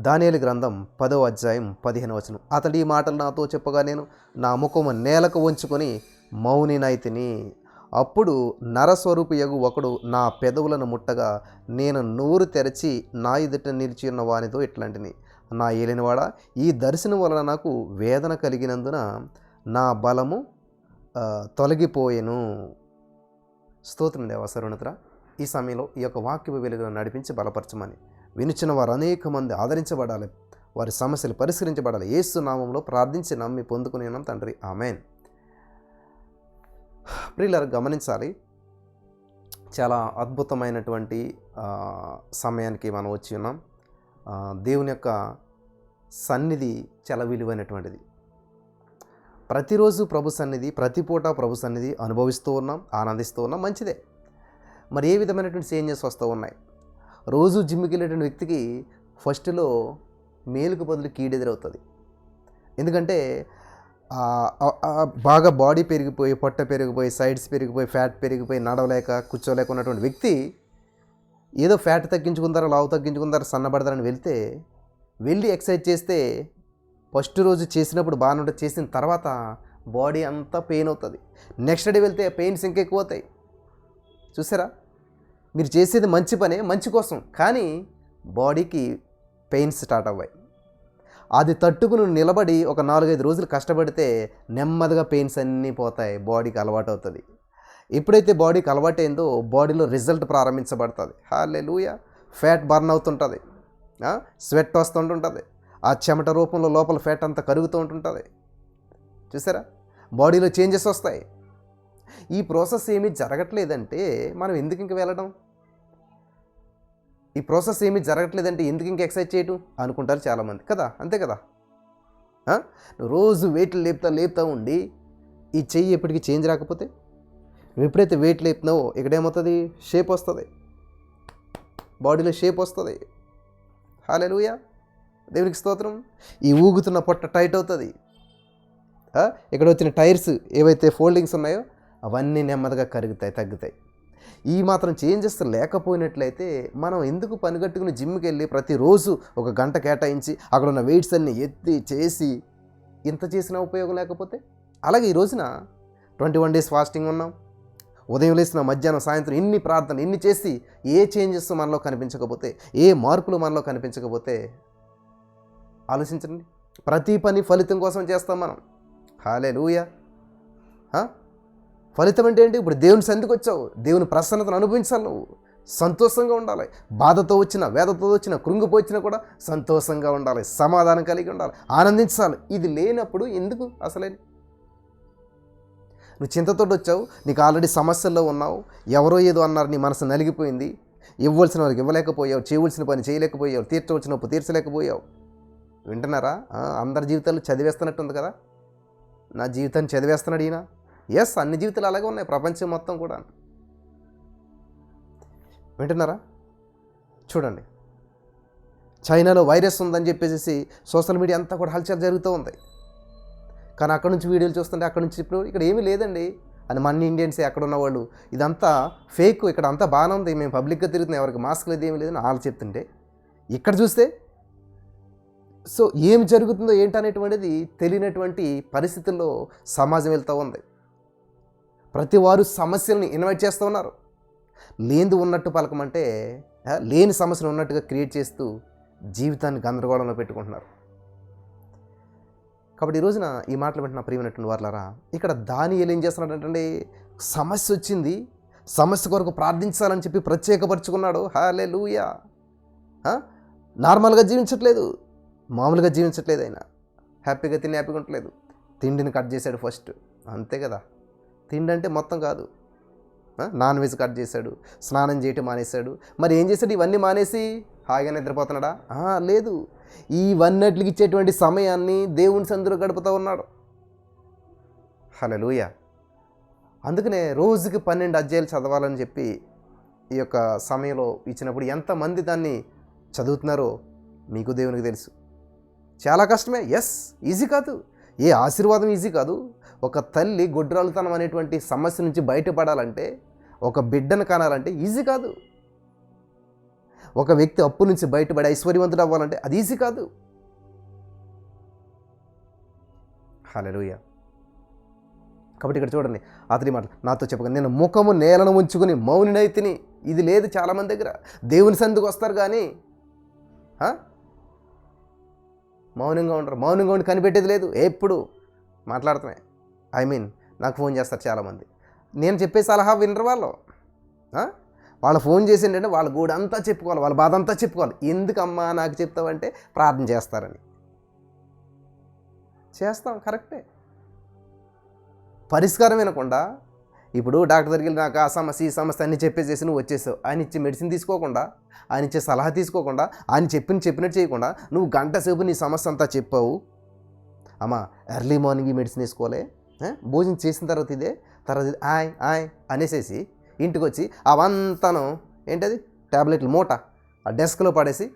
దానియేలు గ్రంథం 10వ అధ్యాయం 15వ వచనం. అతడు ఈ మాటలు నాతో చెప్పగా నేను నా ముఖము నేలకు వంచుకొని మౌనినైతిని. అప్పుడు నరస్వరూపియగు ఒకడు నా పెదవులను ముట్టగా నేను నోరు తెరచి నా ఎదుట నిలిచి ఉన్న వానితో ఇట్లాంటిని, నా ఏలినవాడా, ఈ దర్శనం వలన నాకు వేదన కలిగినందున నా బలము తొలగిపోయెను. స్తోత్రం దేవా సర్వోన్నతుడా. ఈ సమయంలో ఈ యొక్క వాక్య వెలుగును నడిపించి బలపరచమని, వినిచిన వారు అనేక మంది ఆదరించబడాలి, వారి సమస్యలు పరిష్కరించబడాలి. యేసు నామంలో ప్రార్థించి నమ్మి పొందుకుని ఉన్నాం తండ్రి, ఆమెన్. ప్రియులారా, గమనించాలి, చాలా అద్భుతమైనటువంటి సమయానికి మనం వచ్చి ఉన్నాం. దేవుని యొక్క సన్నిధి చాలా విలువైనటువంటిది. ప్రతిరోజు ప్రభు సన్నిధి, ప్రతి పూట ప్రభు సన్నిధి అనుభవిస్తూ ఉన్నాం, ఆనందిస్తూ ఉన్నాం, మంచిదే. మరి ఏ విధమైనటువంటి చేంజెస్ వస్తూ ఉన్నాయి? రోజు జిమ్కి వెళ్ళేటువంటి వ్యక్తికి ఫస్ట్లో మేలుకు బదులు కీడెదురవుతుంది. ఎందుకంటే బాగా బాడీ పెరిగిపోయి, పొట్ట పెరిగిపోయి, సైడ్స్ పెరిగిపోయి, ఫ్యాట్ పెరిగిపోయి, నడవలేక కూర్చోలేక ఉన్నటువంటి వ్యక్తి ఏదో ఫ్యాట్ తగ్గించుకుంటారో, లావు తగ్గించుకుంటారో, సన్నబడతారని వెళ్ళి ఎక్సర్సైజ్ చేస్తే ఫస్ట్ రోజు చేసినప్పుడు బాగానే ఉంటుంది, చేసిన తర్వాత బాడీ అంతా పెయిన్ అవుతుంది. నెక్స్ట్ డే వెళ్తే పెయిన్స్ ఇంకెక్కువ అవుతాయి. చూసారా? మీరు చేసేది మంచి పనే, మంచి కోసం, కానీ బాడీకి పెయిన్స్ స్టార్ట్ అవ్వాయి. అది తట్టుకుని నిలబడి ఒక 4-5 రోజులు కష్టపడితే నెమ్మదిగా పెయిన్స్ అన్నీ పోతాయి, బాడీకి అలవాటు అవుతుంది. ఎప్పుడైతే బాడీకి అలవాటు అయిందో బాడీలో రిజల్ట్ ప్రారంభించబడుతుంది. హల్లెలూయా. ఫ్యాట్ బర్న్ అవుతుంటుంది, స్వెట్ వస్తుంటుంటుంది, ఆ చెమట రూపంలో లోపల ఫ్యాట్ అంతా కరుగుతూ ఉంటుంటుంది. చూసారా? బాడీలో చేంజెస్ వస్తాయి. ఈ ప్రాసెస్ ఏమీ జరగట్లేదంటే మనం ఎందుకు ఇంక వెళ్ళడం? ఈ ప్రాసెస్ ఏమీ జరగట్లేదంటే ఎందుకు ఇంక ఎక్సర్సైజ్ చేయటం అనుకుంటారు చాలామంది కదా, అంతే కదా. రోజు వెయిట్లు లేపుతా ఉండి ఈ చెయ్యి ఎప్పటికీ చేంజ్ రాకపోతే, నువ్వు ఎప్పుడైతే వెయిట్ లేపుతున్నావో ఇక్కడేమవుతుంది? షేప్ వస్తుంది, బాడీలో షేప్ వస్తుంది. హల్లెలూయా, దేవునికి స్తోత్రం. ఈ ఊగుతున్న పొట్ట టైట్ అవుతుంది. ఇక్కడ వచ్చిన టైర్స్ ఏవైతే ఫోల్డింగ్స్ ఉన్నాయో అవన్నీ నెమ్మదిగా కరుగుతాయి, తగ్గుతాయి. ఈ మాత్రం చేంజెస్ లేకపోయినట్లయితే మనం ఎందుకు పనిగట్టుకుని జిమ్కి వెళ్ళి ప్రతిరోజు 1 గంట కేటాయించి అక్కడ ఉన్న వెయిట్స్ అన్నీ ఎత్తి చేసి ఇంత చేసిన ఉపయోగం లేకపోతే? అలాగే ఈ రోజున 21 days ఫాస్టింగ్ ఉన్నాం, ఉదయం లేసిన మధ్యాహ్నం సాయంత్రం ఇన్ని ప్రార్థనలు ఇన్ని చేసి ఏ చేంజెస్ మనలో కనిపించకపోతే, ఏ మార్పులు మనలో కనిపించకపోతే ఆలోచించండి. ప్రతి పని ఫలితం కోసం చేస్తాం మనం. హల్లెలూయా. ఫలితం అంటే ఏంటి? ఇప్పుడు దేవుని సన్నిధికి వచ్చావు, దేవుని ప్రసన్నతను అనుభవించాలి. నువ్వు సంతోషంగా ఉండాలి. బాధతో వచ్చినా, వేదతో వచ్చినా, కృంగిపోచ్చినా కూడా సంతోషంగా ఉండాలి, సమాధానం కలిగి ఉండాలి, ఆనందించాలి. ఇది లేనప్పుడు ఎందుకు అసలే? నువ్వు చింతతో వచ్చావు, నీకు ఆల్రెడీ సమస్యల్లో ఉన్నావు, ఎవరో ఏదో అన్నారు, నీ మనసు నలిగిపోయింది, ఇవ్వాల్సిన వారికి ఇవ్వలేకపోయావు, చేయవలసిన పని చేయలేకపోయావు, తీర్చవలసిన అప్పు తీర్చలేకపోయావు. వింటున్నారా? అందరి జీవితాలు చదివేస్తున్నట్టుంది కదా. నా జీవితాన్ని చదివేస్తున్నాడు ఈయన. ఎస్, అన్ని జీవితాలు అలాగే ఉన్నాయి, ప్రపంచం మొత్తం కూడా. వింటున్నారా? చూడండి, చైనాలో వైరస్ ఉందని చెప్పేసి సోషల్ మీడియా అంతా కూడా హల్చల్ జరుగుతూ ఉంది. కానీ అక్కడ నుంచి వీడియోలు చూస్తుంటే అక్కడ నుంచి ఇప్పుడు ఇక్కడ ఏమీ లేదండి అని మన ఇండియన్సే అక్కడ ఉన్నవాళ్ళు ఇదంతా ఫేక్, ఇక్కడ అంతా బాగానే ఉంది, మేము పబ్లిక్గా తిరుగుతున్నాం, ఎవరికి మాస్క్ లేదు ఏమీ లేదని వాళ్ళు చెప్తుంటే ఇక్కడ చూస్తే సో ఏం జరుగుతుందో ఏంటనేటువంటిది తెలియనటువంటి పరిస్థితుల్లో సమాజం వెళ్తూ ఉంది. ప్రతి వారు సమస్యల్ని ఇన్వైట్ చేస్తూ ఉన్నారు. లేనిది ఉన్నట్టు పలకమంటే లేని సమస్యలు ఉన్నట్టుగా క్రియేట్ చేస్తూ జీవితాన్ని గందరగోళంలో పెట్టుకుంటున్నారు. కాబట్టి ఈ రోజున ఈ మాటలు వింటున్న ప్రియమైనటువంటి వారులారా, ఇక్కడ దానియేలు ఏం చేస్తున్నాడంటే, సమస్య వచ్చింది, సమస్య కొరకు ప్రార్థించాలని చెప్పి ప్రత్యేకపరుచుకున్నాడు. హల్లెలూయా. నార్మల్గా జీవించట్లేదు, మామూలుగా జీవించట్లేదు. ఆయన హ్యాపీగా తిని హ్యాపీగా ఉండట్లేదు. తిండిని కట్ చేశాడు ఫస్ట్, అంతే కదా. తిండి అంటే మొత్తం కాదు, నాన్ వెజ్ కట్ చేశాడు, స్నానం చేయటం మానేశాడు. మరి ఏం చేశాడు? ఇవన్నీ మానేసి హాయిగా నిద్రపోతున్నాడా? లేదు, ఇవన్నిటికి ఇచ్చేటువంటి సమయాన్ని దేవుని సన్నిధిలో గడుపుతూ ఉన్నాడు. హల్లెలూయా. అందుకనే రోజుకి 12 అధ్యాయాలు చదవాలని చెప్పి ఈ యొక్క సమయంలో ఇచ్చినప్పుడు ఎంతమంది దాన్ని చదువుతున్నారో మీకు దేవునికి తెలుసు. చాలా కష్టమే. ఎస్, ఈజీ కాదు, ఏ ఆశీర్వాదం ఈజీ కాదు. ఒక తల్లి గొడ్రాలుతనం అనేటువంటి సమస్య నుంచి బయటపడాలంటే, ఒక బిడ్డను కనాలంటే ఈజీ కాదు. ఒక వ్యక్తి అప్పు నుంచి బయటపడి ఐశ్వర్యవంతుడు అవ్వాలంటే అది ఈజీ కాదు. హల్లెలూయా. కాబట్టి ఇక్కడ చూడండి అతని మాట నాతో చెప్పగా నేను ముఖము నేలను ఉంచుకుని మౌనినైతిని. ఇది లేదు చాలామంది దగ్గర. దేవుని సందుకు వస్తారు కానీ మౌనంగా ఉంటారు. మౌనంగా ఉండి కనిపెట్టేది లేదు, ఎప్పుడు మాట్లాడుతున్నాయి. నాకు ఫోన్ చేస్తారు చాలామంది, నేను చెప్పే సలహా వినరు వాళ్ళు. వాళ్ళు ఫోన్ చేసి ఏంటంటే వాళ్ళ గూడు అంతా చెప్పుకోవాలి, వాళ్ళ బాధ అంతా చెప్పుకోవాలి. ఎందుకమ్మా నాకు చెప్తావంటే ప్రార్థన చేస్తారని. చేస్తాం, కరెక్టే. పరిష్కారం వినకుండా ఇప్పుడు డాక్టర్ దగ్గరికి వెళ్ళి నాకు ఆ సమస్య ఈ సమస్య అన్నీ చెప్పేసేసి నువ్వు వచ్చేసావు. ఆయన ఇచ్చే మెడిసిన్ తీసుకోకుండా, ఆయన ఇచ్చే సలహా తీసుకోకుండా, ఆయన చెప్పినట్టు చేయకుండా నువ్వు గంట సేపు నీ సమస్య అంతా చెప్పావు. అమ్మా ఎర్లీ మార్నింగ్ ఈ మెడిసిన్ వేసుకోవాలి, భోజనం చేసిన తర్వాత ఇదే, తర్వాత ఇది ఆయ్ అనేసేసి ఇంటికి వచ్చి అవంతాను ఏంటది ట్యాబ్లెట్లు మూట ఆ డెస్క్లో పడేసి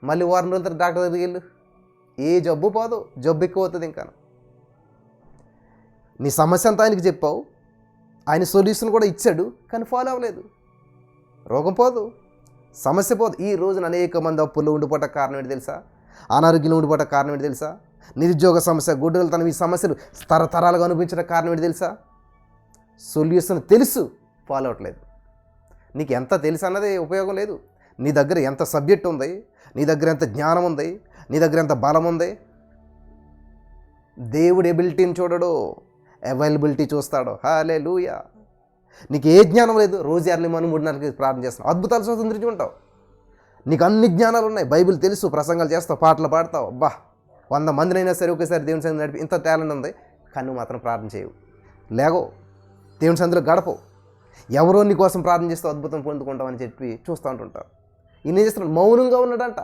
మళ్ళీ వారం రోజుల తర్వాత డాక్టర్ దగ్గరికి వెళ్ళు. ఏ జబ్బు పోదు, జబ్బు ఎక్కువ అవుతుంది. ఇంకా నీ సమస్య అంతా ఆయనకి చెప్పావు, ఆయన సొల్యూషన్ కూడా ఇచ్చాడు, కానీ ఫాలో అవ్వలేదు. రోగం పోదు, సమస్య పోదు. ఈ రోజున అనేక మంది అప్పుల్లో ఉండిపోవట కారణం ఏంటి తెలుసా? అనారోగ్యంలో ఉండిపోవట కారణం ఏంటి తెలుసా? నిరుద్యోగ సమస్య, గుడ్డలతనం, ఈ సమస్యలు తరతరాలుగా అనిపించడం కారణం ఏంటి తెలుసా? సొల్యూషన్ తెలుసు, ఫాలో అవ్వట్లేదు. నీకు ఎంత తెలుసు అన్నది ఉపయోగం లేదు. నీ దగ్గర ఎంత సబ్జెక్ట్ ఉంది, నీ దగ్గర ఎంత జ్ఞానం ఉంది, నీ దగ్గర ఎంత బలం ఉంది. దేవుడు ఎబిలిటీని చూడడు, అవైలబిలిటీ చూస్తాడు. హల్లెలూయా. నీకు ఏ జ్ఞానం లేదు, రోజు ఎర్లీ మార్నింగ్ 3:30 ప్రార్థన చేస్తావు, అద్భుతాలు స్వతంత్రించి ఉంటావు. నీకు అన్ని జ్ఞానాలు ఉన్నాయి, బైబిల్ తెలుసు, ప్రసంగాలు చేస్తావు, పాటలు పాడతావు. 100 మందినైనా సరే ఒకేసారి దేవుని సన్నిధిలో నడిపి ఇంత టాలెంట్ ఉంది, కానీ నువ్వు మాత్రం ప్రార్థన చేయవు. లేగో దేవుని సన్నిధిలో గడపవు. ఎవరో నీ కోసం ప్రార్థన చేస్తూ అద్భుతం పొందుకుంటామని చెప్పి చూస్తూ ఉంటుంటారు. ఈయన ఏం చేస్తున్నాడు? మౌనంగా ఉన్నాడంట.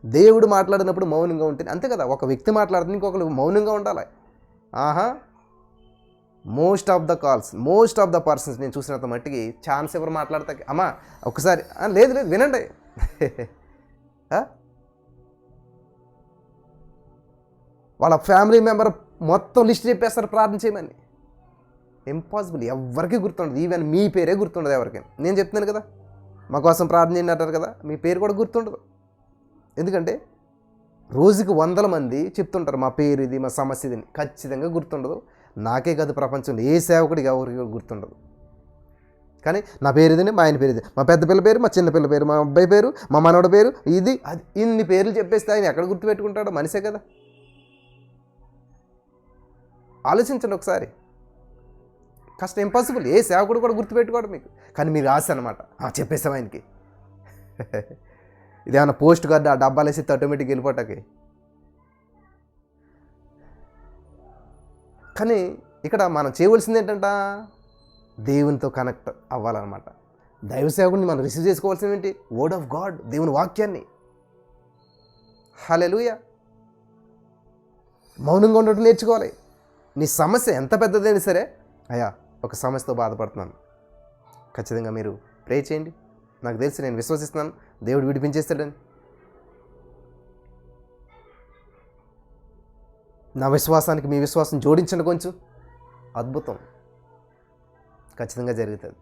దేవుడు మాట్లాడినప్పుడు మౌనంగా ఉంటుంది, అంతే కదా. ఒక వ్యక్తి మాట్లాడుతుంది, ఇంకొకరు మౌనంగా ఉండాలి. మోస్ట్ ఆఫ్ ద పర్సన్స్ నేను చూసినంత మట్టికి ఛాన్స్ ఎవరు మాట్లాడతా, అమ్మా ఒకసారి లేదు వినండి. వాళ్ళ ఫ్యామిలీ మెంబర్ మొత్తం లిస్ట్ చెప్పేస్తారు ప్రార్థన చేయమని. ఇంపాసిబుల్, ఎవరికి గుర్తుండదు. ఈవెన్ మీ పేరే గుర్తుండదు ఎవరికైనా. నేను చెప్తున్నాను కదా, మా కోసం ప్రార్థన చేయండి అంటారు కదా, మీ పేరు కూడా గుర్తుండదు. ఎందుకంటే రోజుకి 100 మంది చెప్తుంటారు మా పేరు ఇది, మా సమస్య ఇది, ఖచ్చితంగా గుర్తుండదు. నాకే కాదు, ప్రపంచంలో ఏ సేవకుడికి ఎవరికి గుర్తుండదు. కానీ నా పేరు ఇదని, మా ఆయన పేరు ఇది, మా పెద్ద పిల్ల పేరు, మా చిన్న పిల్ల పేరు, మా అబ్బాయి పేరు, మా మనవడి పేరు ఇది, అది, ఇన్ని పేర్లు చెప్పేస్తే ఆయన ఎక్కడ గుర్తుపెట్టుకుంటాడో? మనిషే కదా. ఆలోచించండి ఒకసారి. కష్టం, ఇంపాసిబుల్. ఏ సేవకుడు కూడా గుర్తుపెట్టుకోవడం మీకు. కానీ మీరు ఆశ అనమాట, చెప్పేసాం ఆయనకి. ఇదేమన్నా పోస్ట్ కార్డు ఆ డబ్బాలు వేసి ఆటోమేటిక్గా వెళ్ళిపోటాకి. కానీ ఇక్కడ మనం చేయవలసింది ఏంటంట? దేవునితో కనెక్ట్ అవ్వాలన్నమాట. దైవ సేవకుడిని మనం రిసీవ్ చేసుకోవాల్సింది ఏంటి? వర్డ్ ఆఫ్ గాడ్, దేవుని వాక్యాన్ని. హల్లెలూయా. మౌనంగా ఉండటం నేర్చుకోవాలి. నీ సమస్య ఎంత పెద్దదైనా సరే, అయ్యా ఒక సమస్యతో బాధపడుతున్నాను, ఖచ్చితంగా మీరు ప్రే చేయండి. నాకు తెలిసి, నేను విశ్వసిస్తున్నాను దేవుడు విడిపించేస్తాడని. నా విశ్వాసానికి మీ విశ్వాసం జోడించండి కొంచెం, అద్భుతం ఖచ్చితంగా జరుగుతుంది.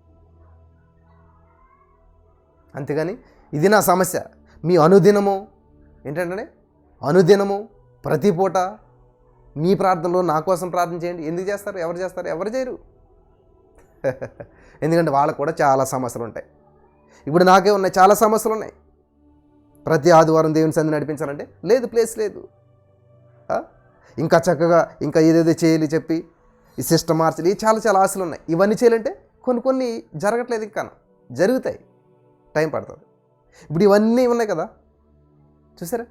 అంతేగాని ఇది నా సమస్య, మీ అనుదినము ఏంటంటే అనుదినము ప్రతి పూట మీ ప్రార్థనలో నా కోసం ప్రార్థన చేయండి. ఎందుకు చేస్తారు? ఎవరు చేస్తారు? ఎవరు చేయరు. ఎందుకంటే వాళ్ళకు కూడా చాలా సమస్యలు ఉంటాయి. ఇప్పుడు నాకే ఉన్నాయి, చాలా సమస్యలు ఉన్నాయి. ప్రతి ఆదివారం దేవుని సన్నిధి నడిపించాలంటే లేదు, ప్లేస్ లేదు. ఇంకా చక్కగా ఇంకా ఏదేదో చేయాలి చెప్పి ఈ సిస్టమ్ మార్చాలి, చాలా ఆశలు ఉన్నాయి. ఇవన్నీ చేయాలంటే కొన్ని జరగట్లేదు, ఇంకా జరుగుతాయి, టైం పడుతుంది. ఇప్పుడు ఇవన్నీ ఉన్నాయి కదా, చూసారా?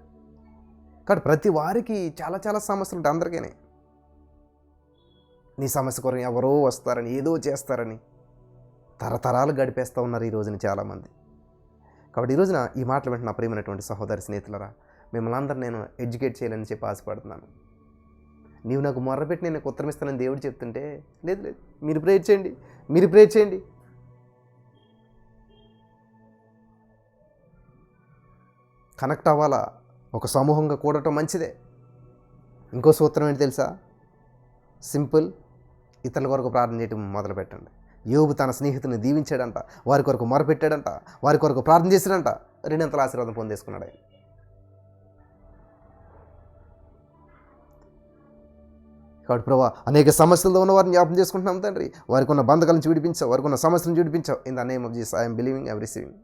కాబట్టి ప్రతి వారికి చాలా సమస్యలు ఉంటాయి. అందరికీ నీ సమస్య కొరకు ఎవరో వస్తారని, ఏదో చేస్తారని తరతరాలు గడిపేస్తూ ఉన్నారు ఈ రోజున చాలామంది. కాబట్టి ఈ రోజున ఈ మాటలు వెంటనే నా ప్రియమైనటువంటి సహోదరి స్నేహితులరా, మిమ్మల్ని అందరూ నేను ఎడ్యుకేట్ చేయాలని చెప్పి ఆశపడుతున్నాను. నీవు నాకు మొర్రపెట్టి నేను ఉత్తరం ఇస్తానని దేవుడు చెప్తుంటే, లేదు మీరు ప్రేర్ చేయండి. కనెక్ట్ అవ్వాలా, ఒక సమూహంగా కూడటం మంచిదే. ఇంకో సూత్రం ఏంటి తెలుసా? సింపుల్, ఇతరుల కొరకు ప్రార్థన చేయటం మొదలు పెట్టండి. యోబు తన స్నేహితుని దీవించాడంట, వారి కొరకు మొరపెట్టాడంట, వారి కొరకు ప్రార్థన చేశాడంట, రెండంతల ఆశీర్వాదం పొందేసుకున్నాడు ఆయన. కాబట్టి ప్రభా, అనేక సమస్యలతో ఉన్న వారిని జ్ఞాపం చేసుకుంటున్నాం తండ్రి. వారికి ఉన్న బంధకాల నుంచి విడిపించావు, వారికి ఉన్న సమస్యలను విడిపించావు. In the name of Jesus I'm believing, I'm receiving.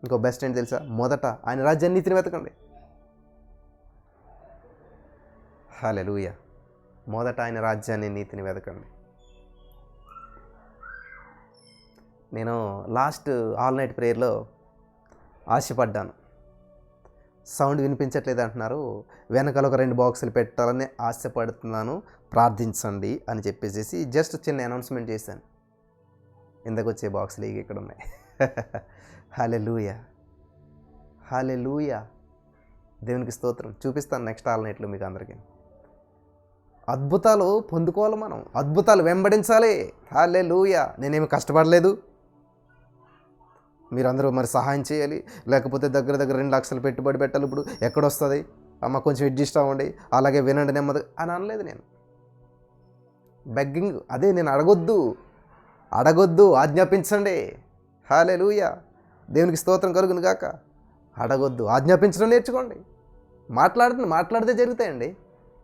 ఇంకో బెస్ట్ ఏంటి తెలుసా? మొదట ఆయన రాజ్యాన్ని, నీతిని వెతకండి. హల్లెలూయా. మొదట ఆయన రాజ్యాన్ని, నీతిని వెతకండి. నేను లాస్ట్ ఆల్ నైట్ ప్రేయర్లో ఆశపడ్డాను. సౌండ్ వినిపించట్లేదు అంటున్నారు, వెనకాల ఒక 2 బాక్సులు పెట్టాలని ఆశపడుతున్నాను, ప్రార్థించండి అని చెప్పేసి జస్ట్ చిన్న అనౌన్స్మెంట్ చేశాను. ఇందుకు వచ్చే బాక్సులు ఇక్కడ ఉన్నాయి. హల్లెలూయా, హల్లెలూయా. దేవునికి స్తోత్రం. చూపిస్తాను నెక్స్ట్ ఆల్ నైట్లో మీకు అందరికీ. అద్భుతాలు పొందుకోవాలి, మనం అద్భుతాలు వెంబడించాలి. హల్లెలూయా. నేనేమి కష్టపడలేదు, మీరందరూ మరి సహాయం చేయాలి, లేకపోతే దగ్గర 2 లక్షలు పెట్టుబడి పెట్టాలి, ఇప్పుడు ఎక్కడొస్తుంది అమ్మ కొంచెం అడ్జస్ట్ అవ్వండి, అలాగే వినండి నెమ్మది అని అనలేదు నేను. బెగ్గింగ్ అదే, నేను అడగొద్దు, ఆజ్ఞాపించండి. హల్లెలూయా. దేవునికి స్తోత్రం కలుగును గాక. అడగొద్దు, ఆజ్ఞాపించడం నేర్చుకోండి. మాట్లాడితే జరుగుతాయండి.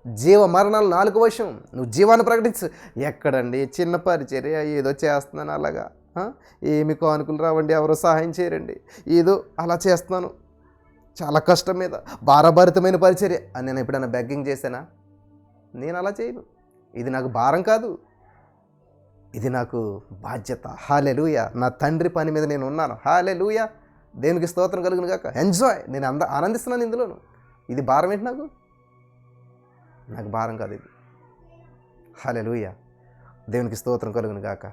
జీవ మరణాలు 4 వశం. నువ్వు జీవాన్ని ప్రకటించు. ఎక్కడండి చిన్న పరిచర్య, ఏదో చేస్తున్నాను అలాగా, ఏమి కానుకలు రావండి, ఎవరో సహాయం చేయరండి, ఏదో అలా చేస్తున్నాను, చాలా కష్టం మీద భారభరితమైన పరిచర్య అని నేను ఎప్పుడైనా బెగ్గింగ్ చేశానా? నేను అలా చేయను. ఇది నాకు భారం కాదు, ఇది నాకు బాధ్యత. హల్లెలూయా. నా తండ్రి పని మీద నేను ఉన్నాను. హల్లెలూయా. దేవునికి స్తోత్రం కలుగును గాక. ఎంజాయ్. నేను ఆనందిస్తున్నాను ఇందులోను. ఇది భారం ఏంటి? నాకు భారం కాదు ఇది. హల్లెలూయా. దేవునికి స్తోత్రం కలుగును గాక.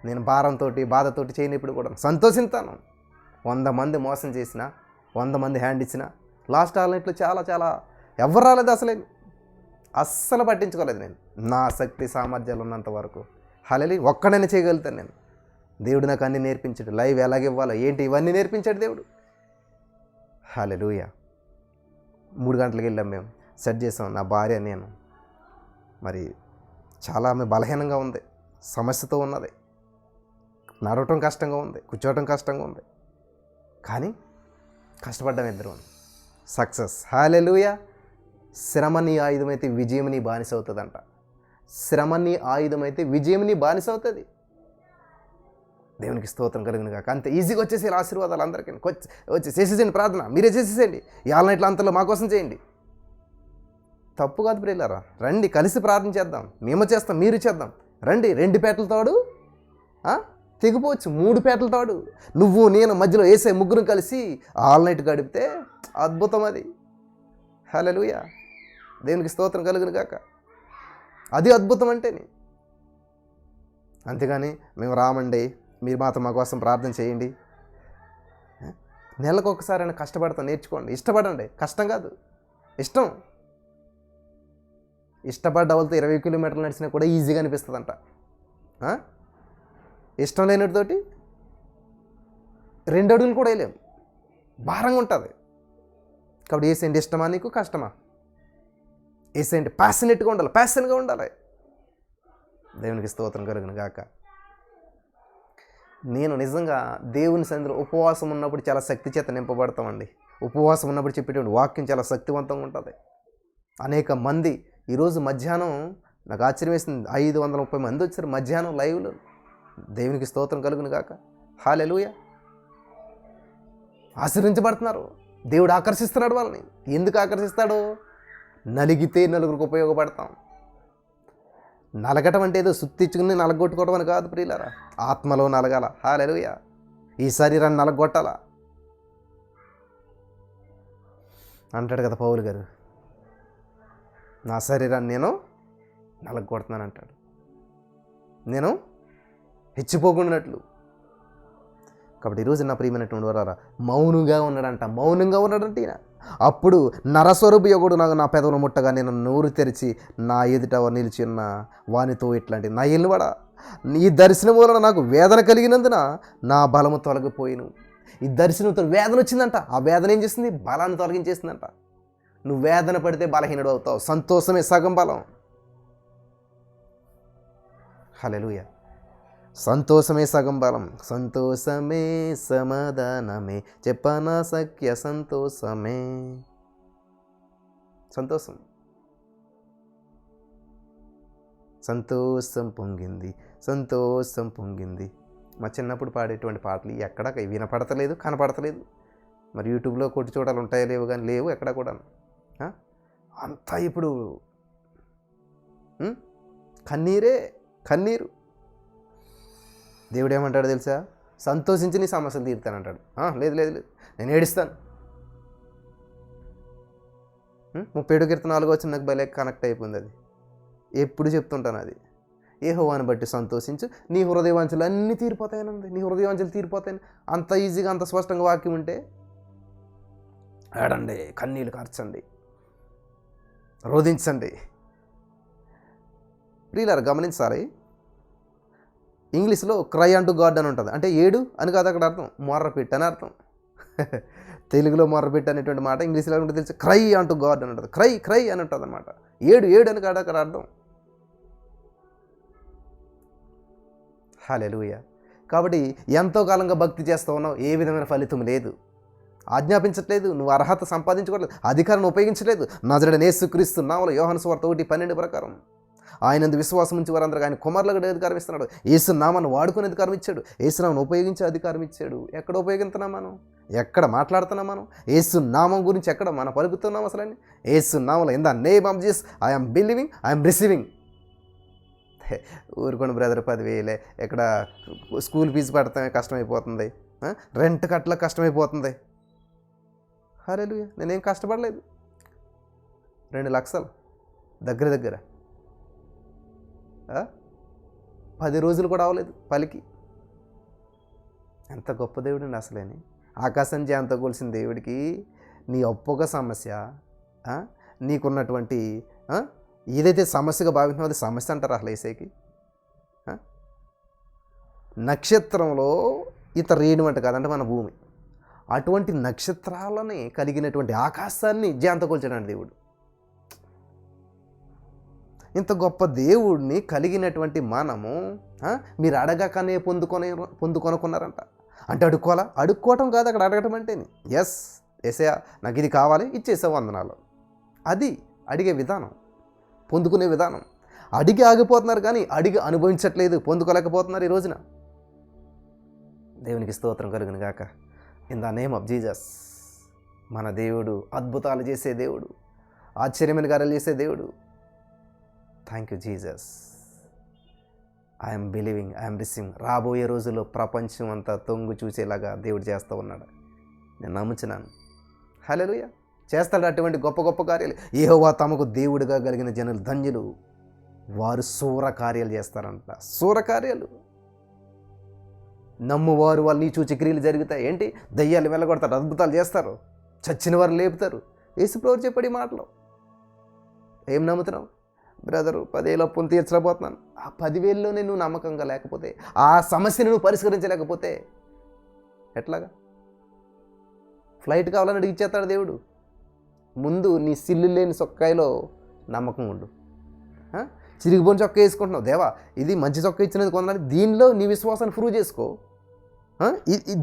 నేను భారంతో, బాధతోటి చేయనిప్పుడు కూడా సంతోషిస్తాను. 100 మంది మోసం చేసిన, 100 మంది హ్యాండ్ ఇచ్చిన, లాస్ట్ ఆల్ నైట్లో చాలా ఎవరు రాలేదు, అస్సలు పట్టించుకోలేదు నేను. నా శక్తి సామర్థ్యాలు ఉన్నంత వరకు హల్లెలూయా ఒక్కడైనా చేయగలుగుతాను నేను. దేవుడు నాకు అన్నీ నేర్పించాడు. లైవ్ ఎలాగివ్వాలో ఏంటి ఇవన్నీ నేర్పించాడు దేవుడు. హల్లెలూయా. 3 గంటలకు వెళ్ళాం, మేము సెట్ చేసాం, నా భార్య నేను. మరి చాలా ఆమె బలహీనంగా ఉంది, సమస్యతో ఉన్నది, నడవటం కష్టంగా ఉంది, కూర్చోవటం కష్టంగా ఉంది, కానీ కష్టపడ్డాం ఇద్దరం. సక్సెస్. హల్లెలూయా. శ్రమ నీ ఆయుధమైతే విజయం నీ బానిస అవుతుందంట. శ్రమ నీ ఆయుధమైతే విజయం నీ బానిస అవుతుంది. దేవునికి స్తోత్రం కలుగును గాక. అంత ఈజీగా వచ్చేసి ఆశీర్వాదాలు అందరికీ వచ్చి చేసేసేయండి. ప్రార్థన మీరే చేసేసేయండి. ఈ ఆల్ నైట్లో అంతలో మా కోసం చేయండి. తప్పు కాదు ప్రియులారా, రండి కలిసి ప్రార్థన చేద్దాం. మేము చేస్తాం, మీరు చేద్దాం. రండి. 2 పేటల తోడు తెగిపోవచ్చు, 3 పేటల తోడు, నువ్వు నేను మధ్యలో వేసే ముగ్గురు కలిసి ఆల్ నైట్ గడిపితే అద్భుతం అది. హల్లెలూయా. దేవునికి స్తోత్రం కలుగును గాక. అది అద్భుతం అంటేనే. అంతేగాని మేము రామండి, మీరు మాత్రం మా కోసం ప్రార్థన చేయండి. నెలకు ఒకసారైనా కష్టపడతాం, నేర్చుకోండి, ఇష్టపడండి. కష్టం కాదు, ఇష్టం. ఇష్టపడ్డ వాళ్ళతో 20 కిలోమీటర్లు నడిచినా కూడా ఈజీగా అనిపిస్తుందంట. ఇష్టం లేనితోటి 2 అడుగులు కూడా వేయలేము, భారంగా ఉంటుంది. కాబట్టి ఏసేంటి, ఇష్టమా నీకు కష్టమా? ఏసేంటి, ప్యాషనెట్గా ఉండాలి, ప్యాషన్గా ఉండాలి. దేవునికి స్తోత్రం కలుగును గాక. నేను నిజంగా దేవుని సన్నిధిలో ఉపవాసం ఉన్నప్పుడు చాలా శక్తి చేత నింపబడతామండి. ఉపవాసం ఉన్నప్పుడు చెప్పేటువంటి వాక్యం చాలా శక్తివంతంగా ఉంటుంది. అనేక మంది ఈరోజు మధ్యాహ్నం నాకు ఆశ్చర్యం వేసింది, 530 మంది వచ్చారు మధ్యాహ్నం లైవ్లో. దేవునికి స్తోత్రం కలుగును గాక. హల్లెలూయా. ఆశీర్వించబడుతున్నారు. దేవుడు ఆకర్షిస్తున్నాడు వాళ్ళని. ఎందుకు ఆకర్షిస్తాడు? నలిగితే నలుగురికి ఉపయోగపడతాం. నలగటం అంటే ఏదో సుత్తిచ్చుకుని నలగొట్టుకోవడం అని కాదు ప్రియులారా, ఆత్మలో నలగాల. హల్లెలూయా. ఈ శరీరాన్ని నలగొట్టాల అంటాడు కదా పౌలు గారు. నా శరీరాన్ని నేను నలగొడుతున్నాను అంటాడు. నేను హెచ్చిపోకున్నట్లు. కాబట్టి ఈరోజు నా ప్రియమైనటువంటి వారా, మౌనంగా ఉన్నాడంటే ఈయన. అప్పుడు నరస్వరూపి యొకడు నా పెదవులు ముట్టగా నేను నోరు తెరిచి నా ఎదుట నిలిచి ఉన్న వానితో ఇట్లాంటి నా ఎల్లువడా, ఈ దర్శనం వలన నాకు వేదన కలిగినందున నా బలము తొలగిపోయిను. ఈ దర్శనంతో వేదన వచ్చిందంట. ఆ వేదన ఏం చేస్తుంది? బలాన్ని తొలగించేసిందంట. నువ్వు వేదన పడితే బలహీనుడు అవుతావు. సంతోషమే సగం బలం. హల్లెలూయా. సంతోషమే సగం బలం, సంతోషమే సమాధానమే, చెప్పనా సఖ్య సంతోషమే. సంతోషం, సంతోషం పొంగింది, సంతోషం పొంగింది. మా చిన్నప్పుడు పాడేటువంటి పాటలు ఎక్కడ వినపడతలేదు, కనపడతలేదు. మరి యూట్యూబ్లో కొట్టి చూడాలి ఉంటాయో లేవు, కానీ లేవు ఎక్కడ కూడా. అంతా ఇప్పుడు కన్నీరే, కన్నీరు. దేవుడు ఏమంటాడు తెలుసా? సంతోషించి నీ సమస్యలు తీరుతానంటాడు. లేదు లేదు లేదు, నేను ఏడుస్తాను. 37 కీర్తన 4వ వచనం నాకు భలే కనెక్ట్ అయిపోయింది. అది ఎప్పుడు చెప్తుంటాను. అది యెహోవాను బట్టి సంతోషించు, నీ హృదయవాంఛలు అన్నీ తీరిపోతాయనండి. నీ హృదయవాంఛలు తీరిపోతాయని అంత ఈజీగా, అంత స్పష్టంగా వాక్యం ఉంటే ఏడండి, కన్నీళ్ళు కార్చండి, రోధించండి. ప్రియులారా గమనించాలి, ఇంగ్లీష్లో క్రై అంటూ గాడ్ అని ఉంటుంది. అంటే ఏడు అని కాదు అక్కడ అర్థం, మొర్రపెట్టు అని అర్థం. తెలుగులో మొర్రపెట్టు అనేటువంటి మాట ఇంగ్లీష్లో ఉంటే తెలిసి క్రై అంటూ గాడ్ అని ఉంటుంది. క్రై క్రై అని ఉంటుంది అనమాట. ఏడు ఏడు అని కాదు అక్కడ అర్థం. హల్లెలూయా. కాబట్టి ఎంతో కాలంగా భక్తి చేస్తూ ఉన్నావు, ఏ విధమైన ఫలితం లేదు, ఆజ్ఞాపించట్లేదు, నువ్వు అర్హత సంపాదించుకోవట్లేదు, అధికారాన్ని ఉపయోగించలేదు. నజరేయుడైన యేసుక్రీస్తు నామములో యోహాను సువార్త 1:12 ప్రకారం ఆయనందు విశ్వాసం ఉంచి వారందరూ ఆయన కుమారులకు అధికారం ఇస్తున్నాడు. యేసు నామాన్ని వాడుకునే అధికారం ఇచ్చాడు, యేసు నామాన్ని ఉపయోగించే అధికారం ఇచ్చాడు. ఎక్కడ ఉపయోగిస్తున్నాం మనం? ఎక్కడ మాట్లాడుతున్నాం మనం? యేసు నామం గురించి ఎక్కడ మనం పలుకుతున్నాం అసలు? యేసు నామములో in the name of Jesus I'm believing, I'm receiving. ఊరుకోండి బ్రదర్, 10,000 ఇక్కడ స్కూల్ ఫీజు పడతామే కష్టమైపోతుంది, రెంట్ కట్టలకు కష్టమైపోతుంది. హల్లెలూయా, నేనేం కష్టపడలేదు. 2 లక్షలు దగ్గర దగ్గర 10 రోజులు కూడా అవ్వలేదు పలికి. ఎంత గొప్ప దేవుడండి అసలేని. ఆకాశం జాంతో కొలిసిన దేవుడికి నీ ఒక్కొక్క సమస్య, నీకున్నటువంటి ఏదైతే సమస్యగా భావిస్తున్నావు అది సమస్య అంటారు అసలు ఏసైకి? నక్షత్రంలో రేణు అంట కాదంటే మన భూమి, అటువంటి నక్షత్రాలని కలిగినటువంటి ఆకాశాన్ని జాంతో కొలిచాడు దేవుడు. ఇంత గొప్ప దేవుడిని కలిగినటువంటి మనము మీరు అడగకనే పొందుకొనుకున్నారంట. అంటే అడుక్కోవటం కాదు అక్కడ అడగటం అంటేని. ఎస్ ఏసయ్యా నాకు ఇది కావాలి, ఇచ్చేసే వందనాలు. అది అడిగే విధానం, పొందుకునే విధానం. అడిగి ఆగిపోతున్నారు కానీ అడిగి అనుభవించట్లేదు, పొందుకోలేకపోతున్నారు ఈ రోజున. దేవునికి స్తోత్రం కలుగును గాక. In the name of Jesus. మన దేవుడు అద్భుతాలు చేసే దేవుడు, ఆశ్చర్యమైన కార్యాలు చేసే దేవుడు. Thank you Jesus. I'm believing, I'm receiving. రాబోయే రోజుల్లో ప్రపంచం అంతా తొంగు చూసేలాగా దేవుడు చేస్తూ ఉన్నాడు. నేను నమ్ముచున్నాను. హల్లెలూయా. చేస్తాడు అటువంటి గొప్ప గొప్ప కార్యాలు. యెహోవా తమకు దేవుడిగా కలిగిన జనులు ధన్యులు, వారు శూర కార్యాలు చేస్తారంట. శూర కార్యాలు. నమ్మువారు వాళ్ళు నీ చూచి క్రియలు జరుగుతాయి. ఏంటి? దయ్యాలు వెళ్ళగొడతారు, అద్భుతాలు చేస్తారు, చచ్చిన వారు లేపుతారు. యేసుప్రభువు చెప్పడి మాటలు. ఏం నమ్ముతున్నావు బ్రదరు? 10,000 అప్పును తీర్చలేకపోతున్నాను. ఆ 10,000లోనే నువ్వు నమ్మకంగా లేకపోతే, ఆ సమస్యను నువ్వు పరిష్కరించలేకపోతే ఎట్లాగా? ఫ్లైట్ కావాలని అడిగి ఇచ్చేస్తాడు దేవుడు. ముందు నీ సిల్లు లేని చొక్కాయిలో నమ్మకం ఉండు. చిరిగిపోయిన చొక్కా వేసుకుంటున్నావు, దేవా ఇది మంచి చొక్కా ఇచ్చినది కొందని దీనిలో నీ విశ్వాసాన్ని ప్రూవ్ చేసుకో.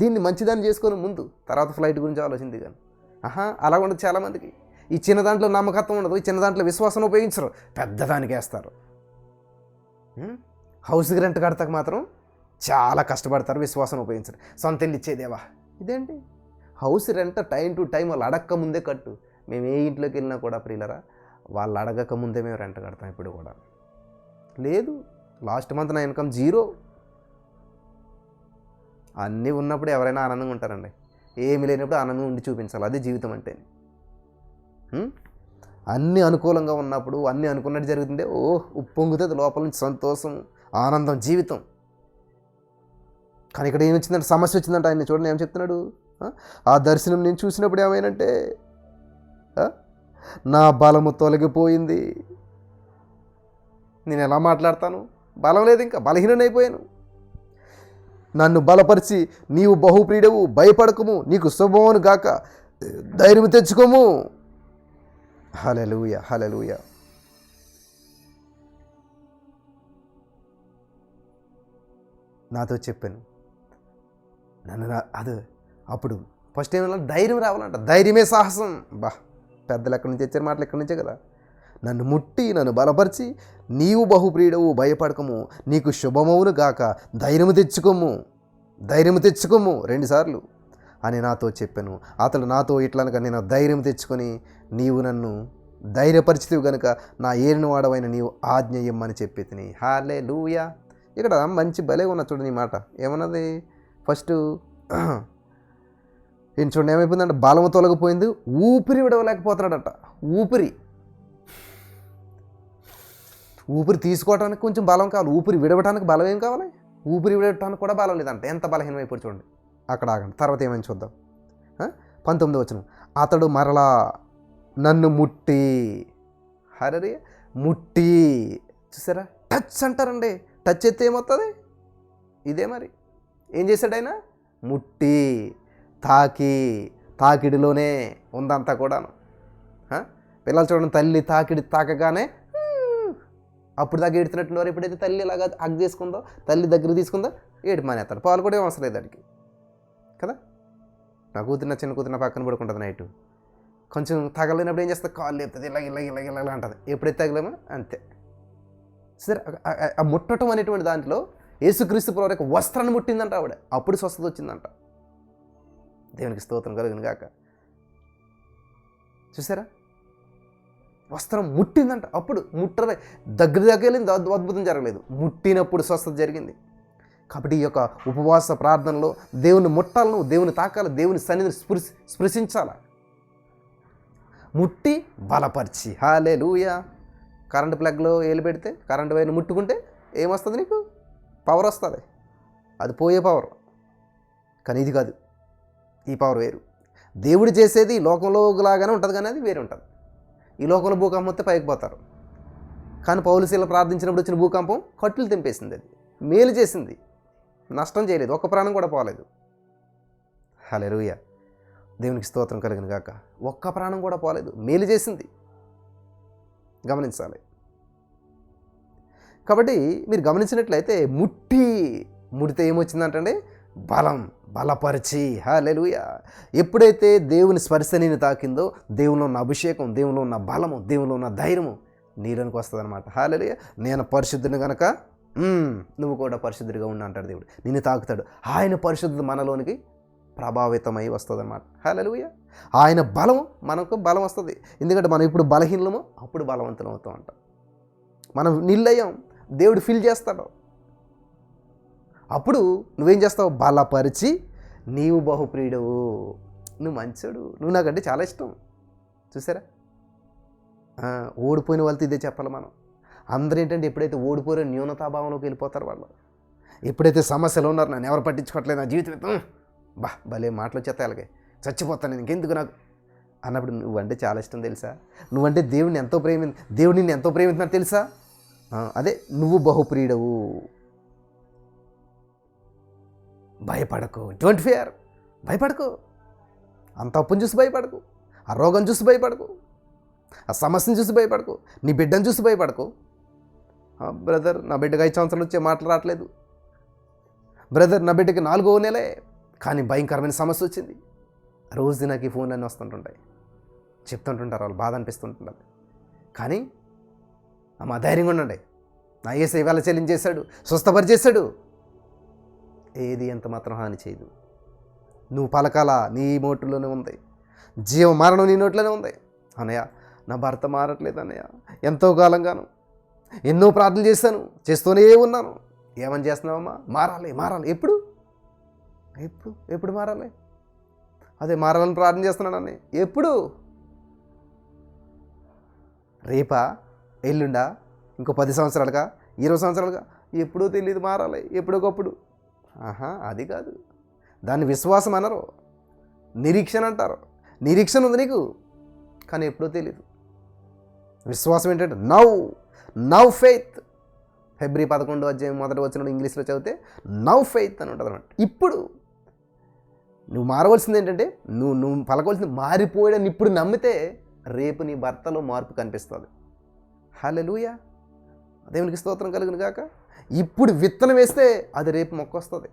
దీన్ని మంచిదాన్ని చేసుకొని ముందు, తర్వాత ఫ్లైట్ గురించి ఆలోచింది. కానీ అలా ఉండదు చాలామందికి. ఈ చిన్న దాంట్లో నమ్మకత్వం ఉండదు, ఈ చిన్న దాంట్లో విశ్వాసం ఉపయోగించరు, పెద్దదానికి వేస్తారు. హౌస్కి రెంట్ కడతాక మాత్రం చాలా కష్టపడతారు, విశ్వాసం ఉపయోగించరు. సొంత ఇల్లు ఇచ్చేదేవా ఇదేంటి? House rent time to time వాళ్ళు అడక్క ముందే కట్టు. మేము ఏ ఇంట్లోకి వెళ్ళినా కూడా ప్రియులరా, వాళ్ళు అడగక ముందే మేము రెంట్ కడతాం. ఇప్పుడు కూడా లేదు, లాస్ట్ మంత్ నా ఇన్కమ్ 0. అన్నీ ఉన్నప్పుడు ఎవరైనా ఆనందంగా ఉంటారండి, ఏమి లేనప్పుడు ఆనందంగా ఉండి చూపించాలి. అదే జీవితం అంటే. అన్నీ అనుకూలంగా ఉన్నప్పుడు అన్నీ అనుకున్నట్టు జరుగుతుంటే ఉప్పొంగుతుంది లోపల నుంచి సంతోషం, ఆనందం, జీవితం. కానీ ఇక్కడ ఏం వచ్చిందంటే సమస్య వచ్చిందంటే ఆయన చూడండి ఏం చెప్తున్నాడు. ఆ దర్శనం నేను చూసినప్పుడు ఏమైనంటే నా బలము తొలగిపోయింది. నేను ఎలా మాట్లాడతాను? బలం లేదు, ఇంకా బలహీనైపోయాను. నన్ను బలపరిచి నీవు బహుప్రియుడవు, భయపడకము, నీకు శుభమును గాక, ధైర్యం తెచ్చుకోము. హల్లెలూయా, హల్లెలూయా. నాతో చెప్పాను. అది అప్పుడు ఫస్ట్ ఏమన్నా ధైర్యం రావాలంట. ధైర్యమే సాహసం. పెద్దలు ఎక్కడి నుంచి తెచ్చారు మాటలు? ఎక్కడి నుంచే కదా. నన్ను ముట్టి నన్ను బలపరిచి, నీవు బహుప్రియుడవు, భయపడకము, నీకు శుభమవును గాక, ధైర్యము తెచ్చుకోము 2 సార్లు అని నాతో చెప్పాను. అతడు నాతో ఇట్లనగా నేను ధైర్యం తెచ్చుకొని, నీవు నన్ను ధైర్యపరిచితివి గనుక నా ఏలిన వాడవైన నీవు ఆజ్ఞ ఇమ్మని చెప్పి తిని. హల్లెలూయా. ఇక్కడ మంచి భలే ఉన్న చూడండి ఈ మాట. ఏమన్నది? ఫస్ట్ ఈయన చూడండి ఏమైపోయిందంటే, బలము తొలగిపోయింది, ఊపిరి విడవలేకపోతున్నాడట. ఊపిరి తీసుకోవడానికి కొంచెం బలం కావాలి, ఊపిరి విడవటానికి బలం ఏం కావాలి? ఊపిరి విడవటానికి కూడా బలం లేదంట. ఎంత బలహీనమైపోయి చూడండి. అక్కడ ఆగండి, తర్వాత ఏమైనా చూద్దాం. 19వ వచనం, అతడు మరలా నన్ను ముట్టి. హరే, ముట్టి. చూసారా? టచ్ అంటారండి. టచ్ ఎత్తే ఏమవుతుంది? ఇదే మరి. ఏం చేశాడు ఆయన? ముట్టి, తాకిడిలోనే ఉందంతా కూడాను. పిల్లలు చూడండి, తల్లి తాకిడి తాకగానే అప్పుడు దాకా ఏడుతున్నట్టున్నారు. ఎప్పుడైతే తల్లి ఇలాగా హగ్ చేసుకుందో, తల్లి దగ్గర తీసుకుందో, ఏడు మానేస్తాడు. పాలు కూడా ఏం అవసరం లేదు దానికి కదా. నా చిన్న కూతురు నా పక్కన పడుకుంటుంది నైటు. కొంచెం తగలేనప్పుడు ఏం చేస్తుంది? కాళ్ళు లేపుతుంది, ఇలాగ అంటుంది. ఎప్పుడైతే తగలేమో అంతే. సరే, ఆ ముట్టడం అనేటువంటి దాంట్లో యేసుక్రీస్తు ప్రభువు యొక్క వస్త్రాన్ని ముట్టిందంట ఆవిడ. అప్పుడు స్వస్థత వచ్చిందంట. దేవునికి స్తోత్రం కలుగును గాక. చూసారా? వస్త్రం ముట్టిందంట. అప్పుడు ముట్టలే, దగ్గర వెళ్ళింది, అద్భుతం జరగలేదు. ముట్టినప్పుడు స్వస్థత జరిగింది. కాబట్టి ఈ యొక్క ఉపవాస ప్రార్థనలో దేవుని ముట్టాలను, దేవుని తాకాలి, దేవుని సన్నిధిని స్పృశించాల. ముట్టి బలపరిచి. హల్లెలూయా. కరెంటు ప్లగ్లో ఏలు పెడితే, కరెంటు వైర్ని ముట్టుకుంటే ఏమొస్తుంది? నీకు పవర్ వస్తుంది. అది పోయే పవర్. కానీ ఇది కాదు. ఈ పవర్ వేరు. దేవుడు చేసేది లోకంలో లాగానే ఉంటుంది, కానీ అది వేరే ఉంటుంది. ఈ లోకంలో భూకంపం వస్తే పైకి పోతారు. కానీ పౌలు శీల ప్రార్థించినప్పుడు వచ్చిన భూకంపం కట్టులు తెంపేసింది. అది మేలు చేసింది, నష్టం చేయలేదు. ఒక్క ప్రాణం కూడా పోలేదు. హల్లెలూయా. దేవునికి స్తోత్రం కలిగిన గాక. ఒక్క ప్రాణం కూడా పోలేదు, మేలు చేసింది. గమనించాలి. కాబట్టి మీరు గమనించినట్లయితే ముడితే ఏమొచ్చిందంటే బలపరిచి. హల్లెలూయా. ఎప్పుడైతే దేవుని స్పర్శని తాకిందో, దేవులో ఉన్న అభిషేకం, దేవులో ఉన్న బలము, దేవులో ఉన్న ధైర్యము నీలోనికి వస్తుంది అనమాట. హల్లెలూయా. నేను పరిశుద్ధుని కనుక నువ్వు కూడా పరిశుద్ధుడిగా ఉండు అంటాడు దేవుడు. నిన్ను తాకుతాడు. ఆయన పరిశుద్ధత మనలోనికి ప్రభావితమై వస్తుంది అనమాట. హల్లెలూయా. ఆయన బలం మనకు బలం వస్తుంది. ఎందుకంటే మనం ఇప్పుడు బలహీనము, అప్పుడు బలవంతులం అవుతాం అంట. మనం నిల్లయ్యాం, దేవుడు ఫిల్ చేస్తాడు. అప్పుడు నువ్వేం చేస్తావు? బలపరిచి, నీవు బహుప్రియుడవు, నువ్వు మంచోడు, నువ్వు నాకంటే చాలా ఇష్టం. చూసారా? ఓడిపోయిన వాళ్ళతో ఇదే చెప్పాలి మనం. అందరూ ఏంటంటే ఎప్పుడైతే ఓడిపోయిన న్యూనతాభావంలోకి వెళ్ళిపోతారు వాళ్ళు. ఎప్పుడైతే సమస్యలు ఉన్నారు, నన్ను ఎవరు పట్టించుకోవట్లేదు, నా జీవితం భలే మాటలు వచ్చేస్తాయి, అలాగే చచ్చిపోతాను నేను, ఇంకెందుకు నాకు అన్నప్పుడు నువ్వంటే చాలా ఇష్టం తెలుసా? నువ్వంటే దేవుడిని నిన్ను ఎంతో ప్రేమిస్తున్నారు తెలుసా? అదే నువ్వు బహుప్రియుడవు. భయపడకు, డోంట్ ఫియర్. భయపడకు. అంత అప్పుని చూసి భయపడకు, ఆ రోగం చూసి భయపడకు, ఆ సమస్యను చూసి భయపడకు, నీ బిడ్డను చూసి భయపడకు. బ్రదర్, నా బిడ్డకి 5 సంవత్సరాలు వచ్చే మాటలు రావట్లేదు. బ్రదర్, నా బిడ్డకి 4వ నెలే, కానీ భయంకరమైన సమస్య వచ్చింది. రోజు నాకు ఈ ఫోన్లు అన్నీ వస్తుంటుంటాయి, చెప్తుంటుంటారు, వాళ్ళు బాధ అనిపిస్తుంటుంది. కానీ మా ధైర్యంగా ఉండండి. నా యేసయ్య ఇవాళ చెల్లించేశాడు, స్వస్థపరిచేశాడు. ఏది ఎంత మాత్రం హాని చేయదు. నువ్వు పలకాల, నీ నోట్లోనే ఉంది. మరణం నీ నోట్లోనే ఉంది. అన్నయ్య, నా భర్త మారట్లేదు అన్నయ్య, ఎంతో కాలంగాను ఎన్నో ప్రార్థనలు చేశాను, చేస్తూనే ఉన్నాను. ఏమని చేస్తున్నావమ్మా? మారాలి. ఎప్పుడు మారాలి? అదే మారాలని ప్రార్థన చేస్తున్నాను అన్నయ్య. ఎప్పుడు? రేపా, ఎల్లుండా, ఇంకో 10 సంవత్సరాలుగా, 20 సంవత్సరాలుగా? ఎప్పుడో తెలియదు. మారాలి ఎప్పుడోకప్పుడు. అది కాదు. దాన్ని విశ్వాసం అనరు, నిరీక్షణ అంటారు. నిరీక్షణ ఉంది నీకు, కానీ ఎప్పుడో తెలియదు. విశ్వాసం ఏంటంటే నవ్ ఫెయిత్. ఫిబ్రవరి 11వ అధ్యాయం 1వ వచనం ఇంగ్లీష్లో చదివితే నవ్ ఫెయిత్ అని ఉంటుంది అన్నమాట. ఇప్పుడు నువ్వు మారవలసింది ఏంటంటే, నువ్వు పలకవలసింది మారిపోయాడని ఇప్పుడు నమ్మితే రేపు నీ భర్తలో మార్పు కనిపిస్తుంది. హల్లెలూయా. దేవునికి స్తోత్రం కలుగును గాక. ఇప్పుడు విత్తనం వేస్తే అది రేపు మొక్క వస్తుంది.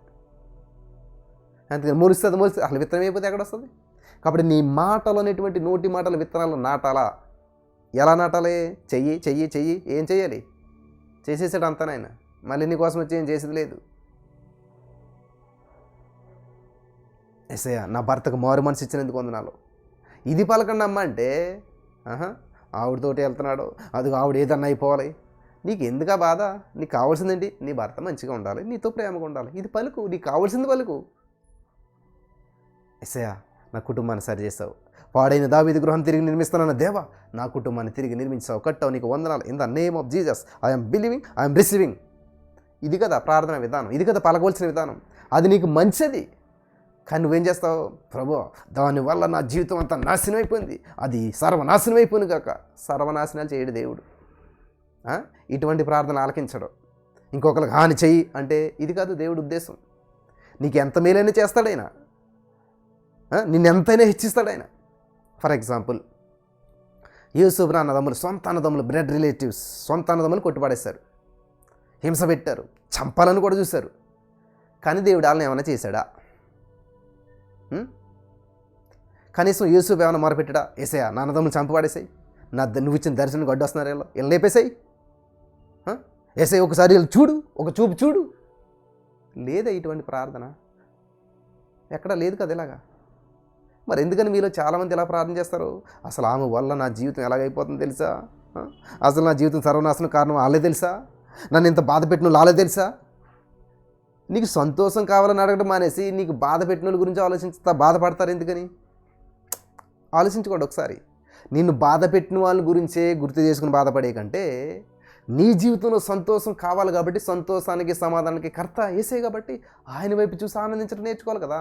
అందుకని మొలుస్తుంది అసలు విత్తనం అయిపోతే ఎక్కడ వస్తుంది? కాబట్టి నీ మాటలు అనేటువంటి నోటి మాటలు విత్తనాలు నాటాలా. ఎలా నాటాలి? చెయ్యి చెయ్యి చెయ్యి. ఏం చెయ్యాలి? చేసేసాడు అంతానాయన. మళ్ళీ నీ కోసం వచ్చి ఏం చేసేది లేదు. ఎస్ఐయా నా భర్తకు మారు మనసు ఇచ్చినందుకు వందనాలు. ఇది పలకండి అమ్మ అంటే ఆవిడతోటి వెళ్తున్నాడు, అది ఆవిడ ఏదన్నా అయిపోవాలి. నీకు ఎందుకు ఆ బాధ? నీకు కావాల్సిందేంటి? నీ భర్త మంచిగా ఉండాలి, నీతో ప్రేమగా ఉండాలి. ఇది పలుకు, నీకు కావాల్సింది పలుకు. ఎస్ఐయా నా కుటుంబాన్ని సరి చేస్తావు. పాడైన దావీదు గృహం తిరిగి నిర్మిస్తానన్న దేవా, నా కుటుంబాన్ని తిరిగి నిర్మించావు, కట్టావు, నీకు వందనాలు. In the name of Jesus I'm believing, I'm receiving. ఇది కదా ప్రార్థన విధానం, ఇది కదా పలకవలసిన విధానం. అది నీకు మంచిది. కానీ నువ్వేం చేస్తావు? ప్రభు దానివల్ల నా జీవితం అంతా నాశనం అయిపోయింది, అది సర్వనాశనం అయిపోయింది కాక. సర్వనాశనాలు చేయడు దేవుడు. ఇటువంటి ప్రార్థన ఆలకించడు. ఇంకొకరికి హాని చెయ్యి అంటే ఇది కాదు దేవుడు ఉద్దేశం. నీకు ఎంత మేలైనా చేస్తాడైనా, నిన్నెంతైనా హెచ్చిస్తాడైనా. ఫర్ ఎగ్జాంపుల్ యూసుఫ్ అన్నదమ్ములు, సొంత అన్నదమ్ములు, బ్లడ్ రిలేటివ్స్, సొంత అన్నదమ్ములు కొట్టుపడేశారు, హింస పెట్టారు, చంపాలని కూడా చూశారు. కానీ దేవుడు వాళ్ళని ఏమైనా చేశాడా? కనీసం యూసుఫ్ ఏమైనా మొరపెట్టాడా? ఏసయ్యా నా అన్నదమ్ములు చంపబడేసాయి, నువ్వు ఇచ్చిన దర్శనం గడ్డు వస్తున్నారు, వీళ్ళు లేపేసాయి, ఏసయ్య ఒకసారి వీళ్ళు చూడు, ఒక చూపు చూడు. లేదా ఇటువంటి ప్రార్థన? ఎక్కడా లేదు కదా ఇలాగా. మరి ఎందుకని మీలో చాలామంది ఎలా ప్రార్థన చేస్తారు? అసలు ఆమె వల్ల నా జీవితం ఎలాగైపోతుందో తెలుసా? అసలు నా జీవితం సర్వనాశనం కారణం వాళ్ళే తెలుసా? నన్ను ఇంత బాధ పెట్టిన వాళ్ళే తెలుసా? నీకు సంతోషం కావాలని అడగడం మానేసి నీకు బాధ పెట్టిన వాళ్ళ గురించి ఆలోచిస్తా బాధపడతారు. ఎందుకని ఆలోచించుకోండి ఒకసారి. నిన్ను బాధ పెట్టిన వాళ్ళ గురించే గుర్తు చేసుకుని బాధపడే కంటే నీ జీవితంలో సంతోషం కావాలి కాబట్టి, సంతోషానికి సమాధానానికి కర్త యేసే కాబట్టి ఆయన వైపు చూసి ఆనందించడం నేర్చుకోవాలి కదా.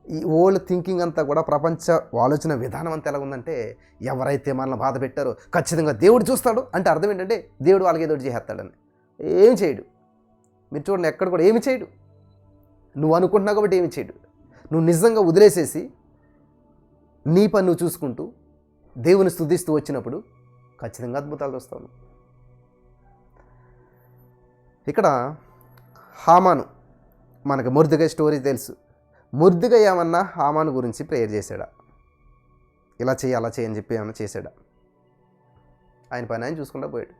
ఈ ఓల్డ్ థింకింగ్ అంతా కూడా, ప్రపంచ ఆలోచన విధానం అంతా ఎలా ఉందంటే, ఎవరైతే మనల్ని బాధ పెట్టారో ఖచ్చితంగా దేవుడు చూస్తాడు అంటే అర్థం ఏంటంటే దేవుడు వాళ్ళకి ఏదో చేస్తాడని. ఏం చేయడు. మీరు చూడండి, ఎక్కడ కూడా ఏమి చేయడు. నువ్వు అనుకుంటున్నావు కాబట్టి ఏమి చేయడు. నువ్వు నిజంగా వదిలేసేసి నీ పని నువ్వు చూసుకుంటూ దేవుని స్తుతిస్తూ వచ్చినప్పుడు ఖచ్చితంగా అద్భుతాలు చూస్తావు. ఇక్కడ హామాను, మనకు మొర్దెకై స్టోరీ తెలుసు. మొర్దెకై ఏమన్నా హామాను గురించి ప్రేయర్ చేశాడా? ఇలా చేయి అలా చేయని చెప్పి ఏమన్నా చేశాడా? ఆయన పని ఆయన చూసుకుంటూ పోయాడు.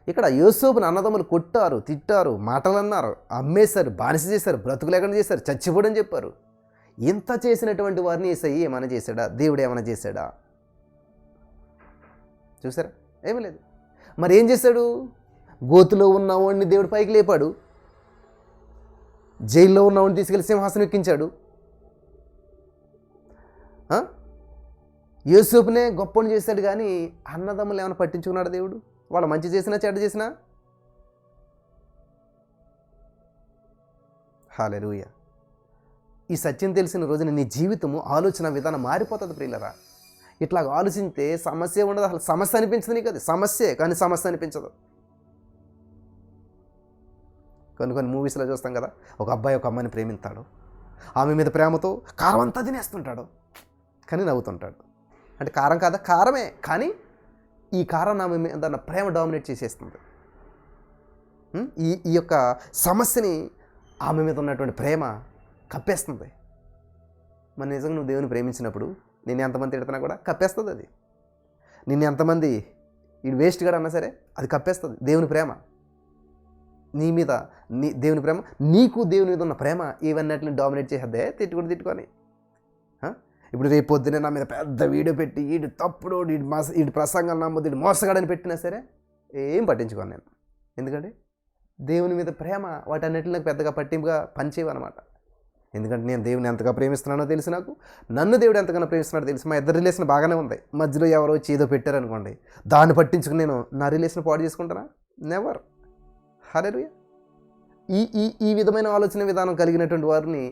ఇక్కడ యోసేపుని అన్నదమ్ములు కొట్టారు, తిట్టారు, మాటలు అన్నారు, అమ్మేశారు, బానిస చేశారు, బ్రతుకు లేకుండా చేశారు, చచ్చిపోడని చెప్పారు. ఇంత చేసినటువంటి వారిని యేసయ్య ఏమైనా చేశాడా? దేవుడు ఏమైనా చేశాడా? చూసారా? ఏమీ లేదు. మరి ఏం చేశాడు? గోతులో ఉన్నవాడిని దేవుడు పైకి లేపాడు, జైల్లో ఉన్నవాడిని తీసుకెళ్ళి సింహాసనం ఎక్కించాడు. యోసేపునే గొప్పని చేశాడు. కానీ అన్నదమ్ములు ఏమైనా పట్టించుకున్నాడు దేవుడు? వాళ్ళు మంచి చేసినా చెడ్డ చేసినా? హల్లెలూయా. ఈ సత్యం తెలిసిన రోజున నీ జీవితము, ఆలోచన విధానం మారిపోతుంది ప్రియులరా. ఇట్లా ఆలోచిస్తే సమస్య ఉండదు. అసలు సమస్య అనిపించదు నీకు. అది సమస్యే, కానీ సమస్య అనిపించదు. కొన్ని మూవీస్లో చూస్తాం కదా, ఒక అబ్బాయి ఒక అమ్మాయిని ప్రేమిస్తాడు, ఆమె మీద ప్రేమతో కారం అంతా తినేస్తుంటాడు, కానీ నవ్వుతుంటాడు. అంటే కారం కాదా? కారమే, కానీ ఈ కారం ఆమె మీద ప్రేమ డామినేట్ చేసేస్తుంది. ఈ యొక్క సమస్యని ఆమె మీద ఉన్నటువంటి ప్రేమ కప్పేస్తుంది. మరి నిజంగా నువ్వు దేవుని ప్రేమించినప్పుడు నిన్ను ఎంతమంది తిడుతున్నా కూడా కప్పేస్తుంది. అది నిన్ను ఎంతమంది ఇది వేస్ట్గా అన్నా సరే అది కప్పేస్తుంది. దేవుని ప్రేమ నీ మీద, దేవుని ప్రేమ నీకు దేవుని మీద ఉన్న ప్రేమ ఇవన్నిటిని డామినేట్ చేసేద్దే. తిట్టుకొని ఇప్పుడు రేపు పొద్దునే నా మీద పెద్ద వీడియో పెట్టి వీడు తప్పుడు, వీడి ప్రసంగాలు నమ్మదు, వీడు మోసగాడని పెట్టినా సరే ఏం పట్టించుకోను నేను. ఎందుకంటే దేవుని మీద ప్రేమ వాటన్నిటిని నాకు పెద్దగా పట్టింపుగా పనిచేయవన్నమాట. ఎందుకంటే నేను దేవుని ఎంతగా ప్రేమిస్తున్నానో తెలుసు, నాకు నన్ను దేవుడు ఎంతగానో ప్రేమిస్తున్నాడో తెలుసు. మా ఇద్దరు రిలేషన్ బాగానే ఉంది. మధ్యలో ఎవరో వచ్చి ఏదో పెట్టారనుకోండి, దాన్ని పట్టించుకుని నేను నా రిలేషన్ పాడు చేసుకుంటానా? నెవర్. హల్లెలూయా. ఈ విధమైన ఆలోచన విధానం కలిగినటువంటి వారిని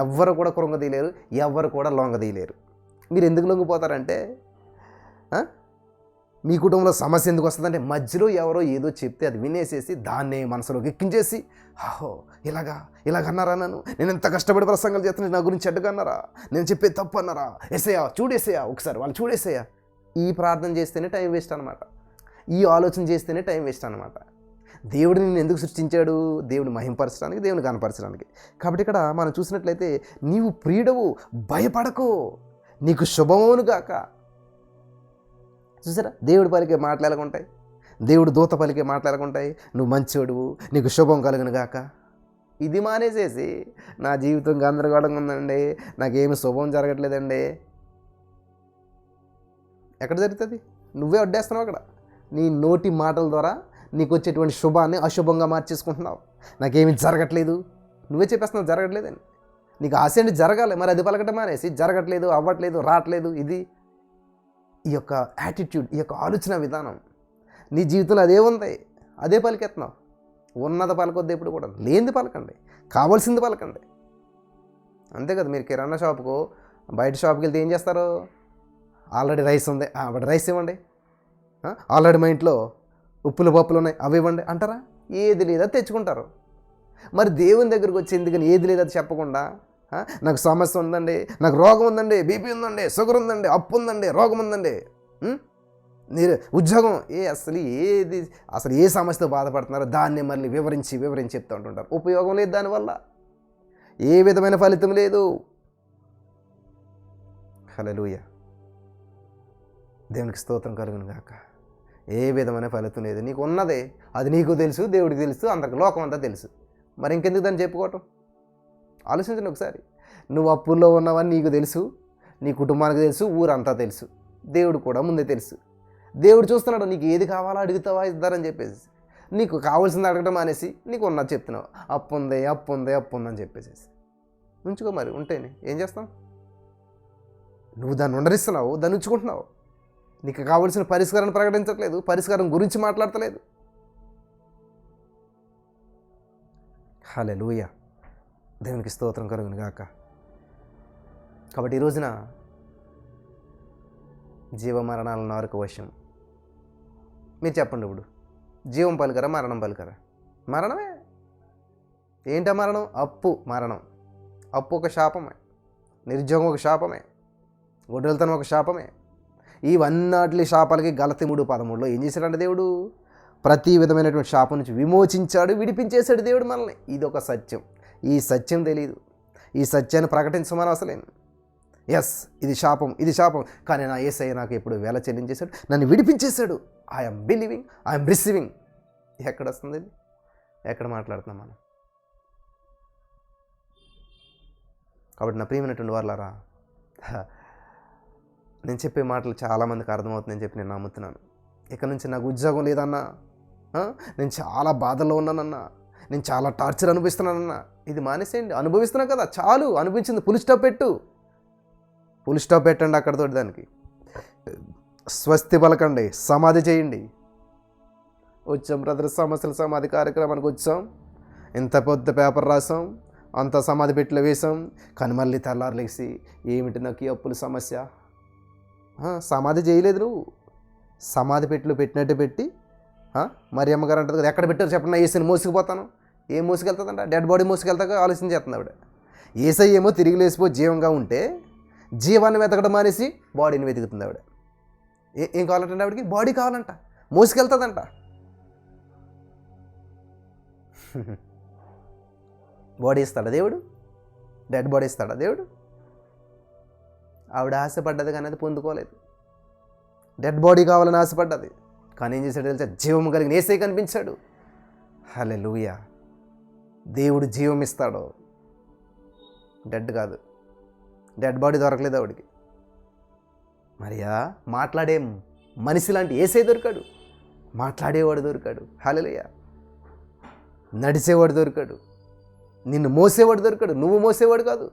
ఎవ్వరు కూడా కృంగదీయలేరు, ఎవ్వరు కూడా లొంగదీయలేరు. మీరు ఎందుకు లొంగిపోతారంటే, మీ కుటుంబంలో సమస్య ఎందుకు వస్తుందంటే మధ్యలో ఎవరో ఏదో చెప్తే అది వినేసేసి దాన్నే మనసులోకి ఎక్కించేసి, అహో ఇలాగన్నారా, నేను ఎంత కష్టపడి ప్రసంగాలు చేస్తున్నా, నా గురించి చెడ్డగా అన్నారా, నేను చెప్పే తప్పు అన్నారా, ఎస్ఐయా చూడేసేయా, ఒకసారి వాళ్ళు చూడేసేయా. ఈ ప్రార్థన చేస్తేనే టైం వేస్ట్ అనమాట. ఈ ఆలోచన చేస్తేనే టైం వేస్ట్ అనమాట. దేవుడు నిన్ను ఎందుకు సృష్టించాడు? దేవుని మహింపరచడానికి, దేవుని కనపరచడానికి. కాబట్టి ఇక్కడ మనం చూసినట్లయితే నీవు ప్రియుడవు, భయపడకు, నీకు శుభమవును గాక. చూసారా, దేవుడి పలికే మాటలు ఎలాగుంటాయి, దేవుడు దూత పలికే మాటలు ఎలాగుంటాయి. నువ్వు మంచివాడువు, నీకు శుభం కలుగును గాక. ఇది మానేసేసి నా జీవితం గందరగోళంగా ఉందండి, నాకేమి శుభం జరగట్లేదండి. ఎక్కడ జరుగుతుంది? నువ్వే వడ్డేస్తున్నావు అక్కడ. నీ నోటి మాటల ద్వారా నీకు వచ్చేటువంటి శుభాన్ని అశుభంగా మార్చేసుకుంటున్నావు. నాకేమి జరగట్లేదు, నువ్వే చెప్పేస్తున్నావు జరగట్లేదని. నీకు ఆశ అంటే జరగాలి, మరి అది పలకటం మానేసి జరగట్లేదు, అవ్వట్లేదు, రావట్లేదు. ఇది ఈ యొక్క యాటిట్యూడ్, ఈ యొక్క ఆలోచన విధానం నీ జీవితంలో అదే ఉంది, అదే పలికెత్తున్నావు. ఉన్నత పలకొద్దు ఎప్పుడు కూడా, లేనిది పలకండి, కావాల్సింది పలకండి. అంతే కదా. మీరు కిరాణా షాపుకు బయట షాప్కి వెళ్తే ఏం చేస్తారు? ఆల్రెడీ రైస్ ఉంది, వాటి రైస్ ఇవ్వండి. ఆల్రెడీ మా ఇంట్లో ఉప్పులు పప్పులు ఉన్నాయి, అవి ఇవ్వండి అంటారా? ఏది లేదా తెచ్చుకుంటారు. మరి దేవుని దగ్గరికి వచ్చి ఎందుకని ఏది లేదా చెప్పకుండా, నాకు సమస్య ఉందండి, నాకు రోగం ఉందండి, బీపీ ఉందండి, షుగర్ ఉందండి, అప్పు ఉందండి, రోగం ఉందండి, మీరు ఉద్యోగం అసలు ఏ సమస్యతో బాధపడుతున్నారో దాన్ని మళ్ళీ వివరించి చెప్తూ ఉంటుంటారు. ఉపయోగం లేదు, దానివల్ల ఏ విధమైన ఫలితం లేదు. హల్లెలూయా, దేవునికి స్తోత్రం కలుగును గాక. ఏ విధమైన ఫలితం లేదు. నీకు ఉన్నదే అది నీకు తెలుసు, దేవుడికి తెలుసు, అందరికి లోకం అంతా తెలుసు. మరి ఇంకెందుకు దాన్ని చెప్పుకోవటం? ఆలోచించండి ఒకసారి. నువ్వు అప్పుల్లో ఉన్నావని నీకు తెలుసు, నీ కుటుంబానికి తెలుసు, ఊరంతా తెలుసు, దేవుడు కూడా ముందే తెలుసు. దేవుడు చూస్తున్నాడు, నీకు ఏది కావాలో అడుగుతావా ఇద్దారని చెప్పేసి. నీకు కావాల్సింది అడగటం మానేసి నీకు ఉన్నది చెప్తున్నావు. అప్పు ఉందని చెప్పేసి ఉంచుకో. మరి ఉంటేనే ఏం చేస్తాం? నువ్వు దాన్ని ఉండరిస్తున్నావు, దాన్ని ఉంచుకుంటున్నావు. నీకు కావలసిన పరిష్కారాన్ని ప్రకటించట్లేదు, పరిష్కారం గురించి మాట్లాడతలేదు. హల్లెలూయా, దేవునికి స్తోత్రం కలుగును గాక. కాబట్టి ఈ రోజున జీవమరణాల నాలుక వశం. మీరు చెప్పండి, ఇప్పుడు జీవం పలుకరా, మరణం పలుకరా? మరణమే. ఏంటా మరణం? అప్పు మరణం. అప్పు ఒక శాపమే, నిరుద్యోగం ఒక శాపమే, గొడ్డలతనం ఒక శాపమే. ఇవన్నీ శాపాలకి గలతీ 3:13 ఏం చేశాడంటే దేవుడు ప్రతి విధమైనటువంటి శాపం నుంచి విమోచించాడు, విడిపించేశాడు దేవుడు మనల్ని. ఇది ఒక సత్యం. ఈ సత్యం తెలియదు, ఈ సత్యాన్ని ప్రకటించమని అసలేం. ఎస్, ఇది శాపం, కానీ నా యేసయ్య నాకు ఎప్పుడు వేల చెల్లించేశాడు, నన్ను విడిపించేశాడు. I'm believing, I'm receiving. ఎక్కడ వస్తుంది? ఎక్కడ మాట్లాడుతున్నాం మనం? కాబట్టి నా ప్రియమైనటువంటి వాళ్ళారా, నేను చెప్పే మాటలు చాలామందికి అర్థమవుతుందని చెప్పి నేను నమ్ముతున్నాను. ఇక్కడ నుంచి నాకు ఉద్యోగం లేదన్నా, నేను చాలా బాధల్లో ఉన్నానన్నా, నేను చాలా టార్చర్ అనుభవిస్తున్నానన్నా, ఇది మానేసేయండి. అనుభవిస్తున్నా కదా, చాలు. అనిపించింది, ఫుల్ స్టాప్ పెట్టండి అక్కడతో. దానికి స్వస్తి పలకండి, సమాధి చేయండి. వచ్చాం బ్రదర్, సమస్యల సమాధి కార్యక్రమానికి వచ్చాం, ఇంత పెద్ద పేపర్ రాసాం, అంత సమాధి పెట్టిలో వేసాం, కానీ మళ్ళీ తెల్లారులేసి ఏమిటి నాకు ఈ అప్పుల సమస్య? సమాధి చేయలేదు నువ్వు. సమాధి పెట్టిలో పెట్టినట్టు పెట్టి మరి అమ్మగారు అంటుంది కదా, ఎక్కడ పెట్టారు చెప్పండి, ఏసైని మోసుకుపోతాను. ఏం మోసుకెళ్తుందంట? డెడ్ బాడీ మోసుకెళ్తాక ఆలోచన చేస్తుంది ఆవిడ. ఏసై ఏమో తిరిగి లేసిపో జీవంగా ఉంటే జీవాన్ని వెతకడం మానేసి బాడీని వెతుకుతుంది ఆవిడ. ఏం కావాలంటే ఆవిడకి? బాడీ కావాలంట, మోసుకెళ్తుందంట. బాడీ ఇస్తాడా దేవుడు? డెడ్ బాడీ ఇస్తాడా దేవుడు? ఆవిడ ఆశపడ్డది కానీ అది పొందుకోలేదు. డెడ్ బాడీ కావాలని ఆశపడ్డది, కానీ ఏం చేశాడు తెలుసా? జీవం కలిగిన యేసయ్య కనిపించాడు. హల్లెలూయా, దేవుడు జీవం ఇస్తాడు, డెడ్ కాదు. డెడ్ బాడీ దొరకలేదు ఆవిడికి. మరియా మాట్లాడే మనిషి లాంటి యేసయ్య దొరికాడు, మాట్లాడేవాడు దొరికాడు. హల్లెలూయా, నడిచేవాడు దొరికాడు, నిన్ను మోసేవాడు దొరికాడు, నువ్వు మోసేవాడు కాదు.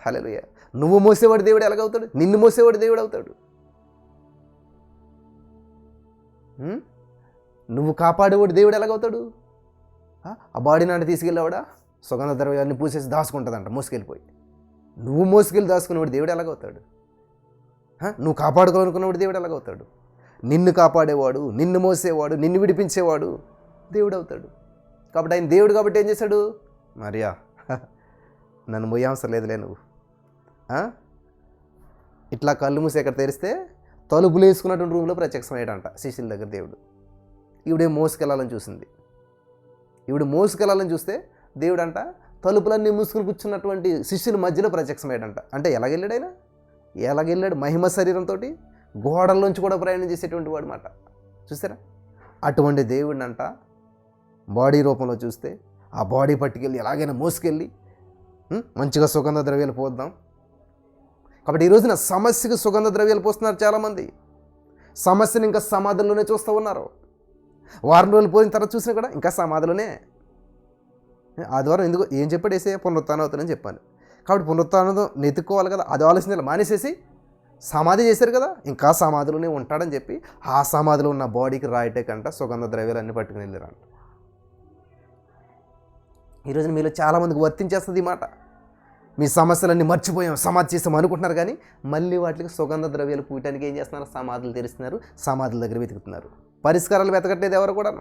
హల్లెలూయా, నువ్వు మోసేవాడు దేవుడు ఎలాగవుతాడు? నిన్ను మోసేవాడు దేవుడు అవుతాడు. నువ్వు కాపాడేవాడు దేవుడు ఎలాగవుతాడు? ఆ బాడీ నాటి తీసుకెళ్ళేవాడా సుగంధ ద్రవ్యాన్ని పూసేసి దాచుకుంటుందంట మోసుకెళ్ళిపోయి. నువ్వు మోసుకెళ్ళి దాచుకునేవాడు దేవుడు ఎలాగవుతాడు? నువ్వు కాపాడుకోవాలనుకున్నవాడు దేవుడు ఎలాగవుతాడు? నిన్ను కాపాడేవాడు, నిన్ను మోసేవాడు, నిన్ను విడిపించేవాడు దేవుడు అవుతాడు. కాబట్టి ఆయన దేవుడు కాబట్టి ఏం చేశాడు? మరియా నన్ను మోయే అవసరం లేదులే, నువ్వు ఇట్లా కళ్ళు మూసి ఎక్కడ తెరిస్తే తలుపులు వేసుకున్నటువంటి రూమ్లో ప్రత్యక్షమయ్యాడంట శిష్యుల దగ్గర దేవుడు. ఈవిడే మోసుకెళ్ళాలని చూసింది. ఈవిడ మోసుకెళ్ళాలని చూస్తే దేవుడు అంట తలుపులన్నీ మూసుకుని కూర్చున్నటువంటి శిష్యుల మధ్యలో ప్రత్యక్షమయ్యాడంట. అంటే ఎలాగెళ్ళాడు మహిమ శరీరంతో గోడల్లోంచి కూడా ప్రయాణం చేసేటువంటి వాడు మాట. చూసారా, అటువంటి దేవుడిని అంట బాడీ రూపంలో చూస్తే ఆ బాడీ పట్టుకెళ్ళి ఎలాగైనా మోసుకెళ్ళి మంచిగా సుగంధ ద్రవ్యాలు పోద్దాం. కాబట్టి ఈ రోజున సమస్యకు సుగంధ ద్రవ్యాలు పోస్తున్నారు చాలామంది. సమస్యను ఇంకా సమాధుల్లోనే చూస్తూ ఉన్నారు. వారం రోజులు పోయిన తర్వాత చూసినా కూడా ఇంకా సమాధిలోనే. ఆదివారం ఎందుకు ఏం చెప్పాడు యేసయ్య? పునరుత్థానం అవుతుందని చెప్పాను. కాబట్టి పునరుత్థానం నెతుక్కోవాలి కదా, అది ఆలోచన మానేసేసి సమాధి చేశారు కదా, ఇంకా సమాధిలోనే ఉంటాడని చెప్పి ఆ సమాధిలో ఉన్న బాడీకి రాయటేకంట సుగంధ ద్రవ్యాలు అన్నీ పట్టుకుని వెళ్ళారంట. ఈరోజు మీలో చాలామందికి వర్తించేస్తుంది ఈ మాట. మీ సమస్యలన్నీ మర్చిపోయాం, సమాధి చేసాం అనుకుంటున్నారు, కానీ మళ్ళీ వాటికి సుగంధ ద్రవ్యాలు పూయటానికి ఏం చేస్తున్నారు? సమాధులు తెరుస్తున్నారు, సమాధుల దగ్గర వెతుకుతున్నారు. పరిష్కారాలు వెతకట్లేదు ఎవరు కూడా.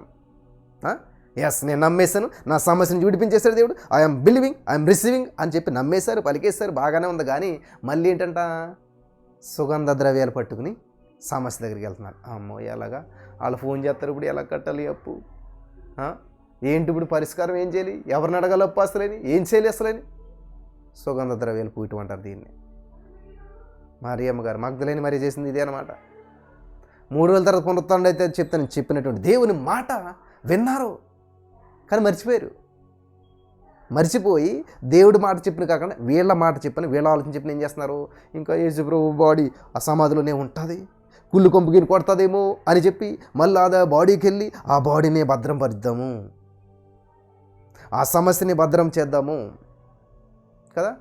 ఎస్, నేను నమ్మేశాను, నా సమస్యను విడిపించేశాడు దేవుడు, ఐఎమ్ బిలీవింగ్, ఐఎమ్ రిసీవింగ్ అని చెప్పి నమ్మేశారు, పలికేశారు, బాగానే ఉంది. కానీ మళ్ళీ ఏంటంట? సుగంధ ద్రవ్యాలు పట్టుకుని సమస్య దగ్గరికి వెళ్తున్నారు. అమ్మో ఎలాగా? వాళ్ళు ఫోన్ చేస్తారు, ఇప్పుడు ఎలా కట్టాలి అప్పు, ఏంటి ఇప్పుడు పరిష్కారం, ఏం చేయాలి, ఎవరిని అడగాలి, అప్పు అసలేని ఏం చేయాలి అసలేని? సుగంధ ద్రవ్యాలు పూయటం అంటారు దీన్ని. మరియమ్మ గారు మగ్దలేని మరి చేసింది ఇదే అనమాట. 3 రోజుల తర్వాత పునరుత్థానం అయితే చెప్పినటువంటి దేవుని మాట విన్నారు, కానీ మర్చిపోయి దేవుడి మాట చెప్పిన కాకుండా వీళ్ళ మాట చెప్పిన, వీళ్ళ ఆలోచన చెప్పిన ఏం చేస్తున్నారు? ఇంకా యేసు ప్రభు బాడీ ఆ సమాధిలోనే ఉంటుంది, కుళ్ళు కొంపుగిని కొడుతుందేమో అని చెప్పి మళ్ళీ ఆ బాడీకి వెళ్ళి ఆ బాడీని భద్రం పరిద్దాము, ఆ సమస్యని భద్రం చేద్దాము కదా.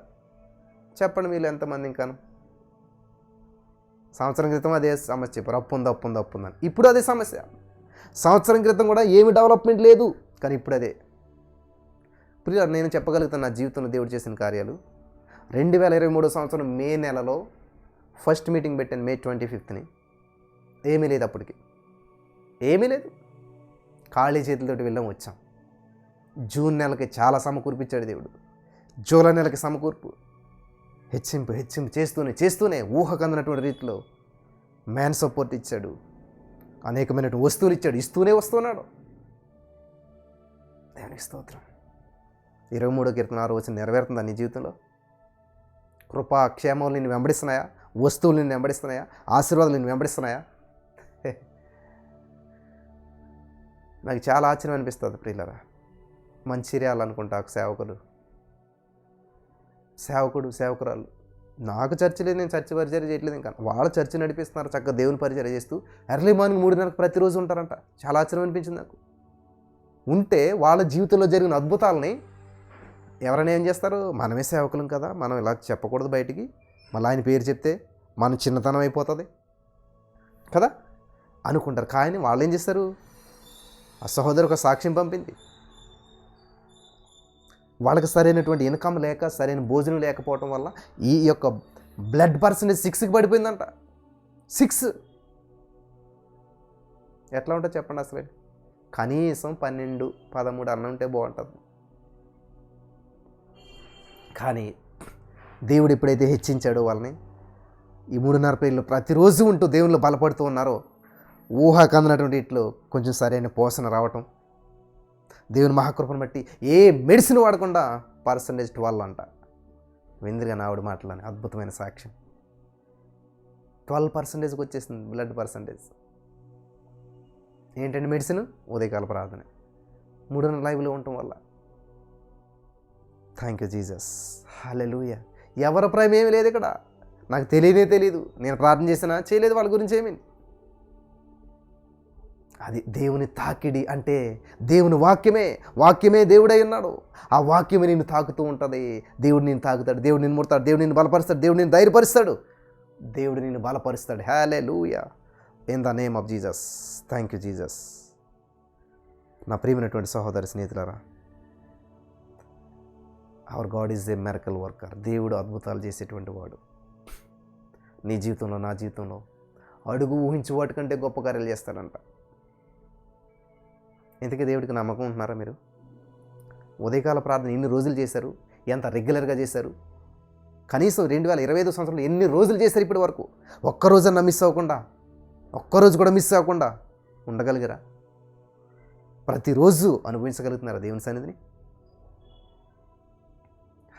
చెప్పండి మీరు ఎంతమంది? ఇంకాను సంవత్సరం క్రితం అదే సమస్య చెప్పారు, అప్పు ఉందని. ఇప్పుడు అదే సమస్య. సంవత్సరం క్రితం కూడా ఏమి డెవలప్మెంట్ లేదు, కానీ ఇప్పుడు అదే. ప్రియ, నేను చెప్పగలుగుతాను నా జీవితంలో దేవుడు చేసిన కార్యాలు. 2023 సంవత్సరం మే నెలలో ఫస్ట్ మీటింగ్ పెట్టాను, May 25th. ఏమీ లేదు, అప్పటికి ఏమీ లేదు, ఖాళీ చేతులతోటి వెళ్ళాం వచ్చాం. జూన్ నెలకి చాలా సమకూర్పించాడు దేవుడు, జూలై నెలకి సమకూర్పు, హెచ్చింపు చేస్తూనే ఊహకందనటువంటి రీతిలో మ్యాన్ సపోర్ట్ ఇచ్చాడు, అనేకమైనటువంటి వస్తువులు ఇచ్చాడు, ఇస్తూనే వస్తున్నాడు. దేవునికి స్తోత్రం. 23వ కీర్తన 6వ వచనం నెరవేరుతుందా నీ జీవితంలో? కృపా క్షేమాలు నిన్ను వెంబడిస్తున్నాయా? వస్తువులు నిన్ను వెంబడిస్తున్నాయా? ఆశీర్వాదాలు నిన్ను వెంబడిస్తున్నాయా? నాకు చాలా ఆశ్చర్యం అనిపిస్తుంది ప్రియులారా. మంచిర్యాల అనుకుంటా సేవకురాలు, నాకు చర్చ లేదు, నేను చర్చ పరిచర్య చేయట్లేదు, ఇంకా వాళ్ళ చర్చ నడిపిస్తున్నారు, చక్కగా దేవుని పరిచర్య చేస్తూ ఎర్లీ మార్నింగ్ 3:30 ప్రతిరోజు ఉంటారంట. చాలా ఆశ్చర్యం అనిపించింది నాకు. ఉంటే వాళ్ళ జీవితంలో జరిగిన అద్భుతాలని ఎవరైనా ఏం చేస్తారు? మనమే సేవకులం కదా, మనం ఇలా చెప్పకూడదు బయటికి, మళ్ళీ ఆయన పేరు చెప్తే మన చిన్నతనం అయిపోతుంది కదా అనుకుంటారు. కానీ వాళ్ళు ఏం చేస్తారు? ఆ సహోదరు ఒక సాక్ష్యం పంపింది. వాళ్ళకి సరైనటువంటి ఇన్కమ్ లేక, సరైన భోజనం లేకపోవటం వల్ల ఈ యొక్క బ్లడ్ పర్సెంటేజ్ 6కి పడిపోయిందంట. 6 ఎట్లా ఉంటుంది చెప్పండి అసలు? కనీసం 12, 13 అన్నం ఉంటే బాగుంటుంది. కానీ దేవుడు ఎప్పుడైతే హెచ్చించాడో వాళ్ళని, ఈ 3.5 పేర్లు ప్రతిరోజు ఉంటూ దేవుళ్ళు బలపడుతూ ఉన్నారో, ఊహకందనటువంటి ఇట్లో కొంచెం సరైన పోషణ రావటం, దేవుని మహాకృపను బట్టి ఏ మెడిసిన్ వాడకుండా పర్సంటేజ్ 12 అంట. విందుగా నావిడ మాటలని అద్భుతమైన సాక్ష్యం. 12%కి వచ్చేసింది బ్లడ్ పర్సంటేజ్. ఏంటంటే మెడిసిన్? ఉదయకాల ప్రార్థన, 3 లైవ్లో ఉండటం వల్ల. థ్యాంక్ యూ జీసస్, హల్లెలూయా. ఎవరి ప్రేమ ఏమీ లేదు ఇక్కడ, నాకు తెలియదు, నేను ప్రార్థన చేసినా చేయలేదు వాళ్ళ గురించి ఏమీ. అది దేవుని తాకిడి అంటే దేవుని వాక్యమే దేవుడై ఉన్నాడు. ఆ వాక్యమే నిన్ను తాకుతూ ఉంటుంది. దేవుడు నిన్ను తాకుతాడు, దేవుడు నిన్ను ముడతాడు, దేవుడు నిన్ను బలపరుస్తాడు, దేవుడు నిన్ను ధైర్యపరుస్తాడు, దేవుడు నిన్ను బలపరుస్తాడు. Hallelujah, in the name of Jesus. Thank you Jesus. నా ప్రియమైనటువంటి సహోదరి స్నేహితులారా, our God is a miracle worker. దేవుడు అద్భుతాలు చేసేటువంటి వాడు. నీ జీవితంలో, నా జీవితంలో అడుగు ఊహించు వాటికంటే గొప్ప కార్యాలు చేస్తాడంట. ఇంతకీ దేవుడికి నమ్మకం ఉంటున్నారా మీరు? ఉదయకాల ప్రార్థన ఎన్ని రోజులు చేశారు? ఎంత రెగ్యులర్గా చేశారు? కనీసం 2025 సంవత్సరంలో ఎన్ని రోజులు చేశారు ఇప్పటి వరకు? ఒక్కరోజన్నా మిస్ అవ్వకుండా ఒక్కరోజు కూడా మిస్ అవ్వకుండా ఉండగలిగిరా? ప్రతిరోజు అనుభవించగలుగుతున్నారా దేవుని సన్నిధిని?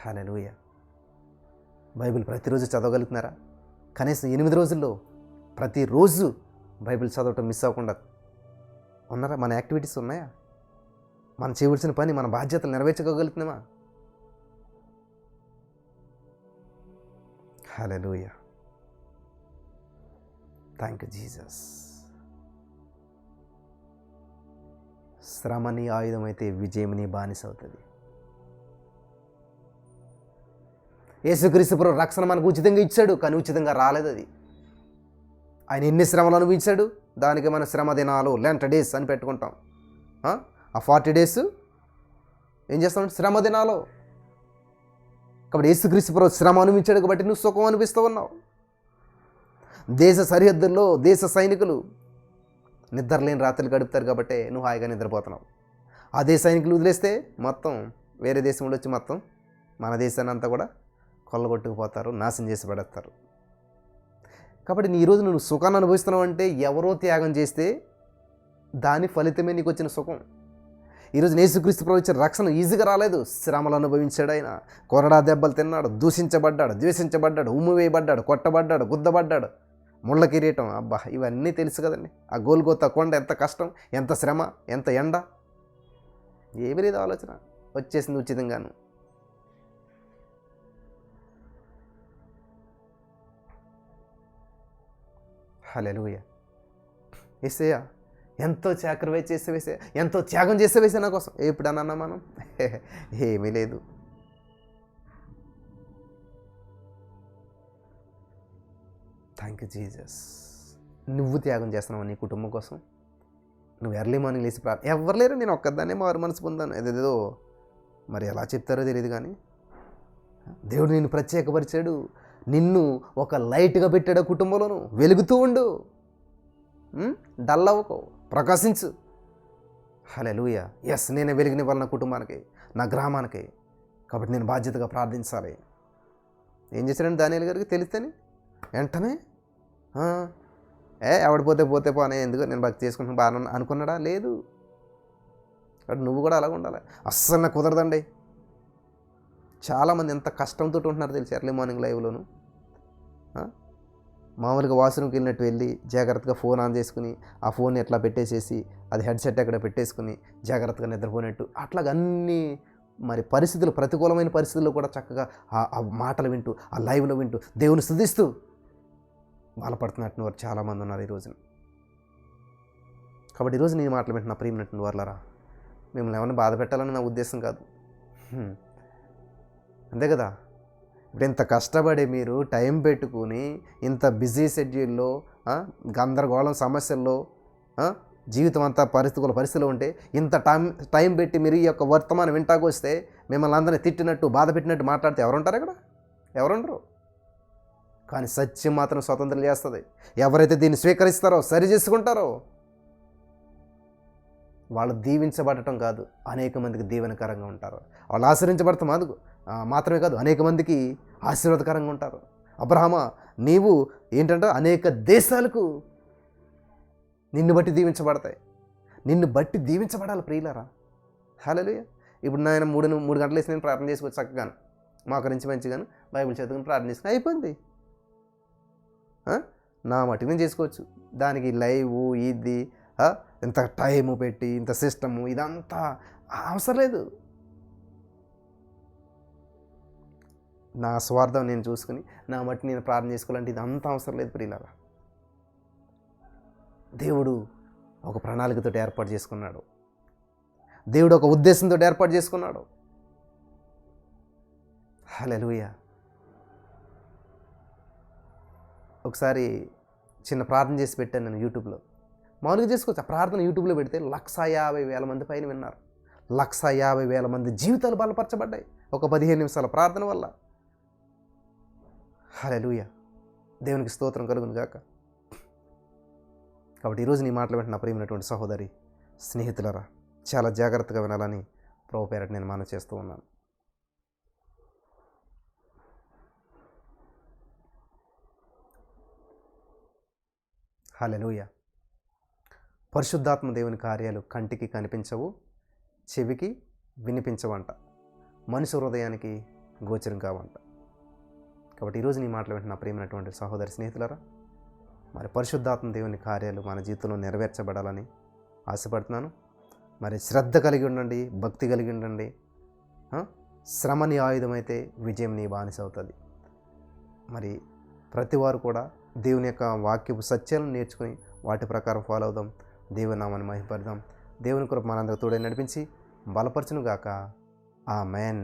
హల్లెలూయా. బైబిల్ ప్రతిరోజు చదవగలుగుతున్నారా? కనీసం 8 రోజుల్లో ప్రతిరోజు బైబిల్ చదవటం మిస్ అవ్వకుండా ఉన్నారా? మన యాక్టివిటీస్ ఉన్నాయా? మనం చేయవలసిన పని, మన బాధ్యతలు నెరవేర్చుకోగలుగుతున్నామా? హల్లెలూయా. Thank you Jesus. శ్రమ నీ ఆయుధం అయితే విజయం నీ బానిస అవుతుంది. యేసుక్రీస్తు ప్రభు రక్షణ మనకు ఉచితంగా ఇచ్చాడు, కానీ ఉచితంగా రాలేదు. అది ఆయన ఎన్ని శ్రమలు అనుభవించాడు, దానికి మన శ్రమ దినాలు, లెంట్ డేస్ అని పెట్టుకుంటాం. ఆ 40 days ఏం చేస్తామంటే శ్రమ దినాలు. కాబట్టి యేసుక్రీస్తు ప్రభు శ్రమ అనుభవించాడు కాబట్టి నువ్వు సుఖం అనిపిస్తూ ఉన్నావు. దేశ సరిహద్దుల్లో దేశ సైనికులు నిద్రలేని రాత్రులు గడుపుతారు కాబట్టి నువ్వు హాయిగా నిద్రపోతున్నావు. అదే సైనికులు వదిలేస్తే మొత్తం వేరే దేశంలో వచ్చి మొత్తం మన దేశాన్ని అంతా కూడా కొల్లగొట్టుకుపోతారు, నాశనం చేసి పడేస్తారు. కాబట్టి ఈరోజు నువ్వు సుఖాన్ని అనుభవిస్తున్నావు అంటే ఎవరో త్యాగం చేస్తే దాని ఫలితమే నీకు వచ్చిన సుఖం. ఈరోజు యేసుక్రీస్తు ప్రభు ఇచ్చిన రక్షణ ఈజీగా రాలేదు. శ్రమలు అనుభవించాడు ఆయన, కొరడా దెబ్బలు తిన్నాడు, దూషించబడ్డాడు, ద్వేషించబడ్డాడు, ఉమ్ము వేయబడ్డాడు, కొట్టబడ్డాడు, గుద్దబడ్డాడు, ముళ్ళ కిరీటం. అబ్బా, ఇవన్నీ తెలుసు కదండి. ఆ గోల్గోతా కొండ ఎంత కష్టం, ఎంత శ్రమ, ఎంత ఎండ, ఏమీ లేదు ఆలోచన, వచ్చేసింది ఉచితంగాను. హల్లెలూయా. యేసయ్యా ఎంతో సాక్రిఫైస్ చేసేవేసే, ఎంతో త్యాగం చేసేవేసే నా కోసం. ఎప్పుడన్నా మనం ఏమీ లేదు. Thank you Jesus. నువ్వు త్యాగం చేస్తున్నావు నీ కుటుంబం కోసం. నువ్వు ఎర్లీ మార్నింగ్ లేచి ఎవరు లేరు, నేను ఒక్కదాన్నే మారు మనసు పొందాను. ఏదేదో మరి ఎలా చెప్తారో తెలియదు, కానీ దేవుడు నిన్ను ప్రత్యేకపరిచాడు, నిన్ను ఒక లైట్గా పెట్టాడు. కుటుంబంలోను వెలుగుతూ ఉండు, డల్ అవ్వకు, ప్రకాశించు. హల్లెలూయా. ఎస్, నేనే వెలుగునివ్వాలి నా కుటుంబానికి, నా గ్రామానికి. కాబట్టి నేను బాధ్యతగా ప్రార్థించాలి. ఏం చేశాడంటే దానియేలు గారికి తెలిస్తేనే వెంటనే ఎవడు పోతే పోనే, ఎందుకు నేను భక్తి చేసుకుంటున్నాను బాగా అనుకున్నాడా? లేదు. కాబట్టి నువ్వు కూడా అలాగ ఉండాలి. అస్సలు నాకు కుదరదండి. చాలామంది ఎంత కష్టంతో ఉంటున్నారు తెలిసి ఎర్లీ మార్నింగ్ లైవ్లోను. మామూలుగా వాష్రూమ్కి వెళ్ళినట్టు వెళ్ళి జాగ్రత్తగా ఫోన్ ఆన్ చేసుకుని ఆ ఫోన్ ఎట్లా పెట్టేసేసి అది హెడ్సెట్ ఎక్కడ పెట్టేసుకుని జాగ్రత్తగా నిద్రపోయినట్టు అట్లాగ అన్ని మరి పరిస్థితులు, ప్రతికూలమైన పరిస్థితుల్లో కూడా చక్కగా ఆ మాటలు వింటూ, ఆ లైవ్లో వింటూ, దేవుని స్తుతిస్తూ బాధపడుతున్నట్టు వారు చాలామంది ఉన్నారు ఈ రోజున. కాబట్టి ఈరోజు నేను మాటలు వింటున్నా ప్రియమైనటువంటి వారులారా, మిమ్మల్ని ఏమైనా బాధ పెట్టాలని నా ఉద్దేశం కాదు. అంతే కదా. ఇప్పుడు ఇంత కష్టపడి మీరు టైం పెట్టుకుని ఇంత బిజీ షెడ్యూల్లో గందరగోళం సమస్యల్లో జీవితం అంతా ప్రతికూల పరిస్థితిలో ఉంటే ఇంత టైం పెట్టి మీరు ఈ యొక్క వర్తమానం వింటాకు వస్తే మిమ్మల్ని అందరినీ తిట్టినట్టు, బాధ పెట్టినట్టు మాట్లాడితే ఎవరుంటారు ఇక్కడ? ఎవరుండరు. కానీ సత్యం మాత్రం స్వతంత్రం చేస్తుంది. ఎవరైతే దీన్ని స్వీకరిస్తారో, సరి చేసుకుంటారో వాళ్ళు దీవించబడటం కాదు, అనేక మందికి దీవెనకరంగా ఉంటారు. వాళ్ళు ఆశ్రయించబడతాం మాత్రమే కాదు, అనేక మందికి ఆశీర్వాదకరంగా ఉంటారు. అబ్రహామా, నీవు ఏంటంటే అనేక దేశాలకు నిన్ను బట్టి దీవించబడతాయి. నిన్ను బట్టి దీవించబడాలి ప్రియులారా. హల్లెలూయా. ఇప్పుడు నేను 3 గంటలు వేసి నేను ప్రార్థన చేసుకోవచ్చు చక్కగాను, మోకరించి మంచిగాను బైబిల్ చదువుకుని ప్రార్థన చేసుకుని అయిపోయింది. నా మట్టుకు నేను చేసుకోవచ్చు. దానికి లైవ్ ఇది ఇంత టైము పెట్టి ఇంత సిస్టము ఇదంతా అవసరం లేదు. నా స్వార్థం నేను చూసుకుని నా మట్టి నేను ప్రార్థన చేసుకోవాలంటే ఇదంతా అవసరం లేదు ప్రియులారా. దేవుడు ఒక ప్రణాళికతో ఏర్పాటు చేసుకున్నాడు. దేవుడు ఒక ఉద్దేశంతో ఏర్పాటు చేసుకున్నాడు. హల్లెలూయా. ఒకసారి చిన్న ప్రార్థన చేసి పెట్టాను నేను యూట్యూబ్లో. మామూలుగా చేసుకోవచ్చు. ఆ ప్రార్థన యూట్యూబ్లో పెడితే 150,000 మంది పైన విన్నారు. 150,000 మంది జీవితాలు బలపరచబడ్డాయి ఒక 15 నిమిషాల ప్రార్థన వల్ల. హల్లెలూయా. దేవునికి స్తోత్రం కలుగును గాక. కాబట్టి ఈరోజు నీ మాటలు వెంటనే ప్రియమైనటువంటి సహోదరి, స్నేహితులరా, చాలా జాగ్రత్తగా వినాలని ప్రభు పేరట నేను మనవి చేస్తూ ఉన్నాను. హల్లెలూయా. పరిశుద్ధాత్మ దేవుని కార్యాలు కంటికి కనిపించవు, చెవికి వినిపించవంట, మనిషి హృదయానికి గోచరం కావంట. కాబట్టి ఈరోజు నీ మాటలు వింటున్న నా ప్రియమైనటువంటి సహోదరి స్నేహితులారా, మరి పరిశుద్ధాత్మ దేవుని కార్యాలు మన జీవితంలో నెరవేర్చబడాలని ఆశపడుతున్నాను. మరి శ్రద్ధ కలిగి ఉండండి, భక్తి కలిగి ఉండండి. శ్రమ నీ ఆయుధమైతే విజయం నీ బానిస అవుతుంది. మరి ప్రతివారు కూడా దేవుని యొక్క వాక్యపు సత్యాలను నేర్చుకుని వాటి ప్రకారం ఫాలో అవుదాం. దేవుని నామాన్ని మహిమపడదాం. దేవుని కృప మనందరూ తోడై నడిపించి బలపరచును గాక. ఆమేన్.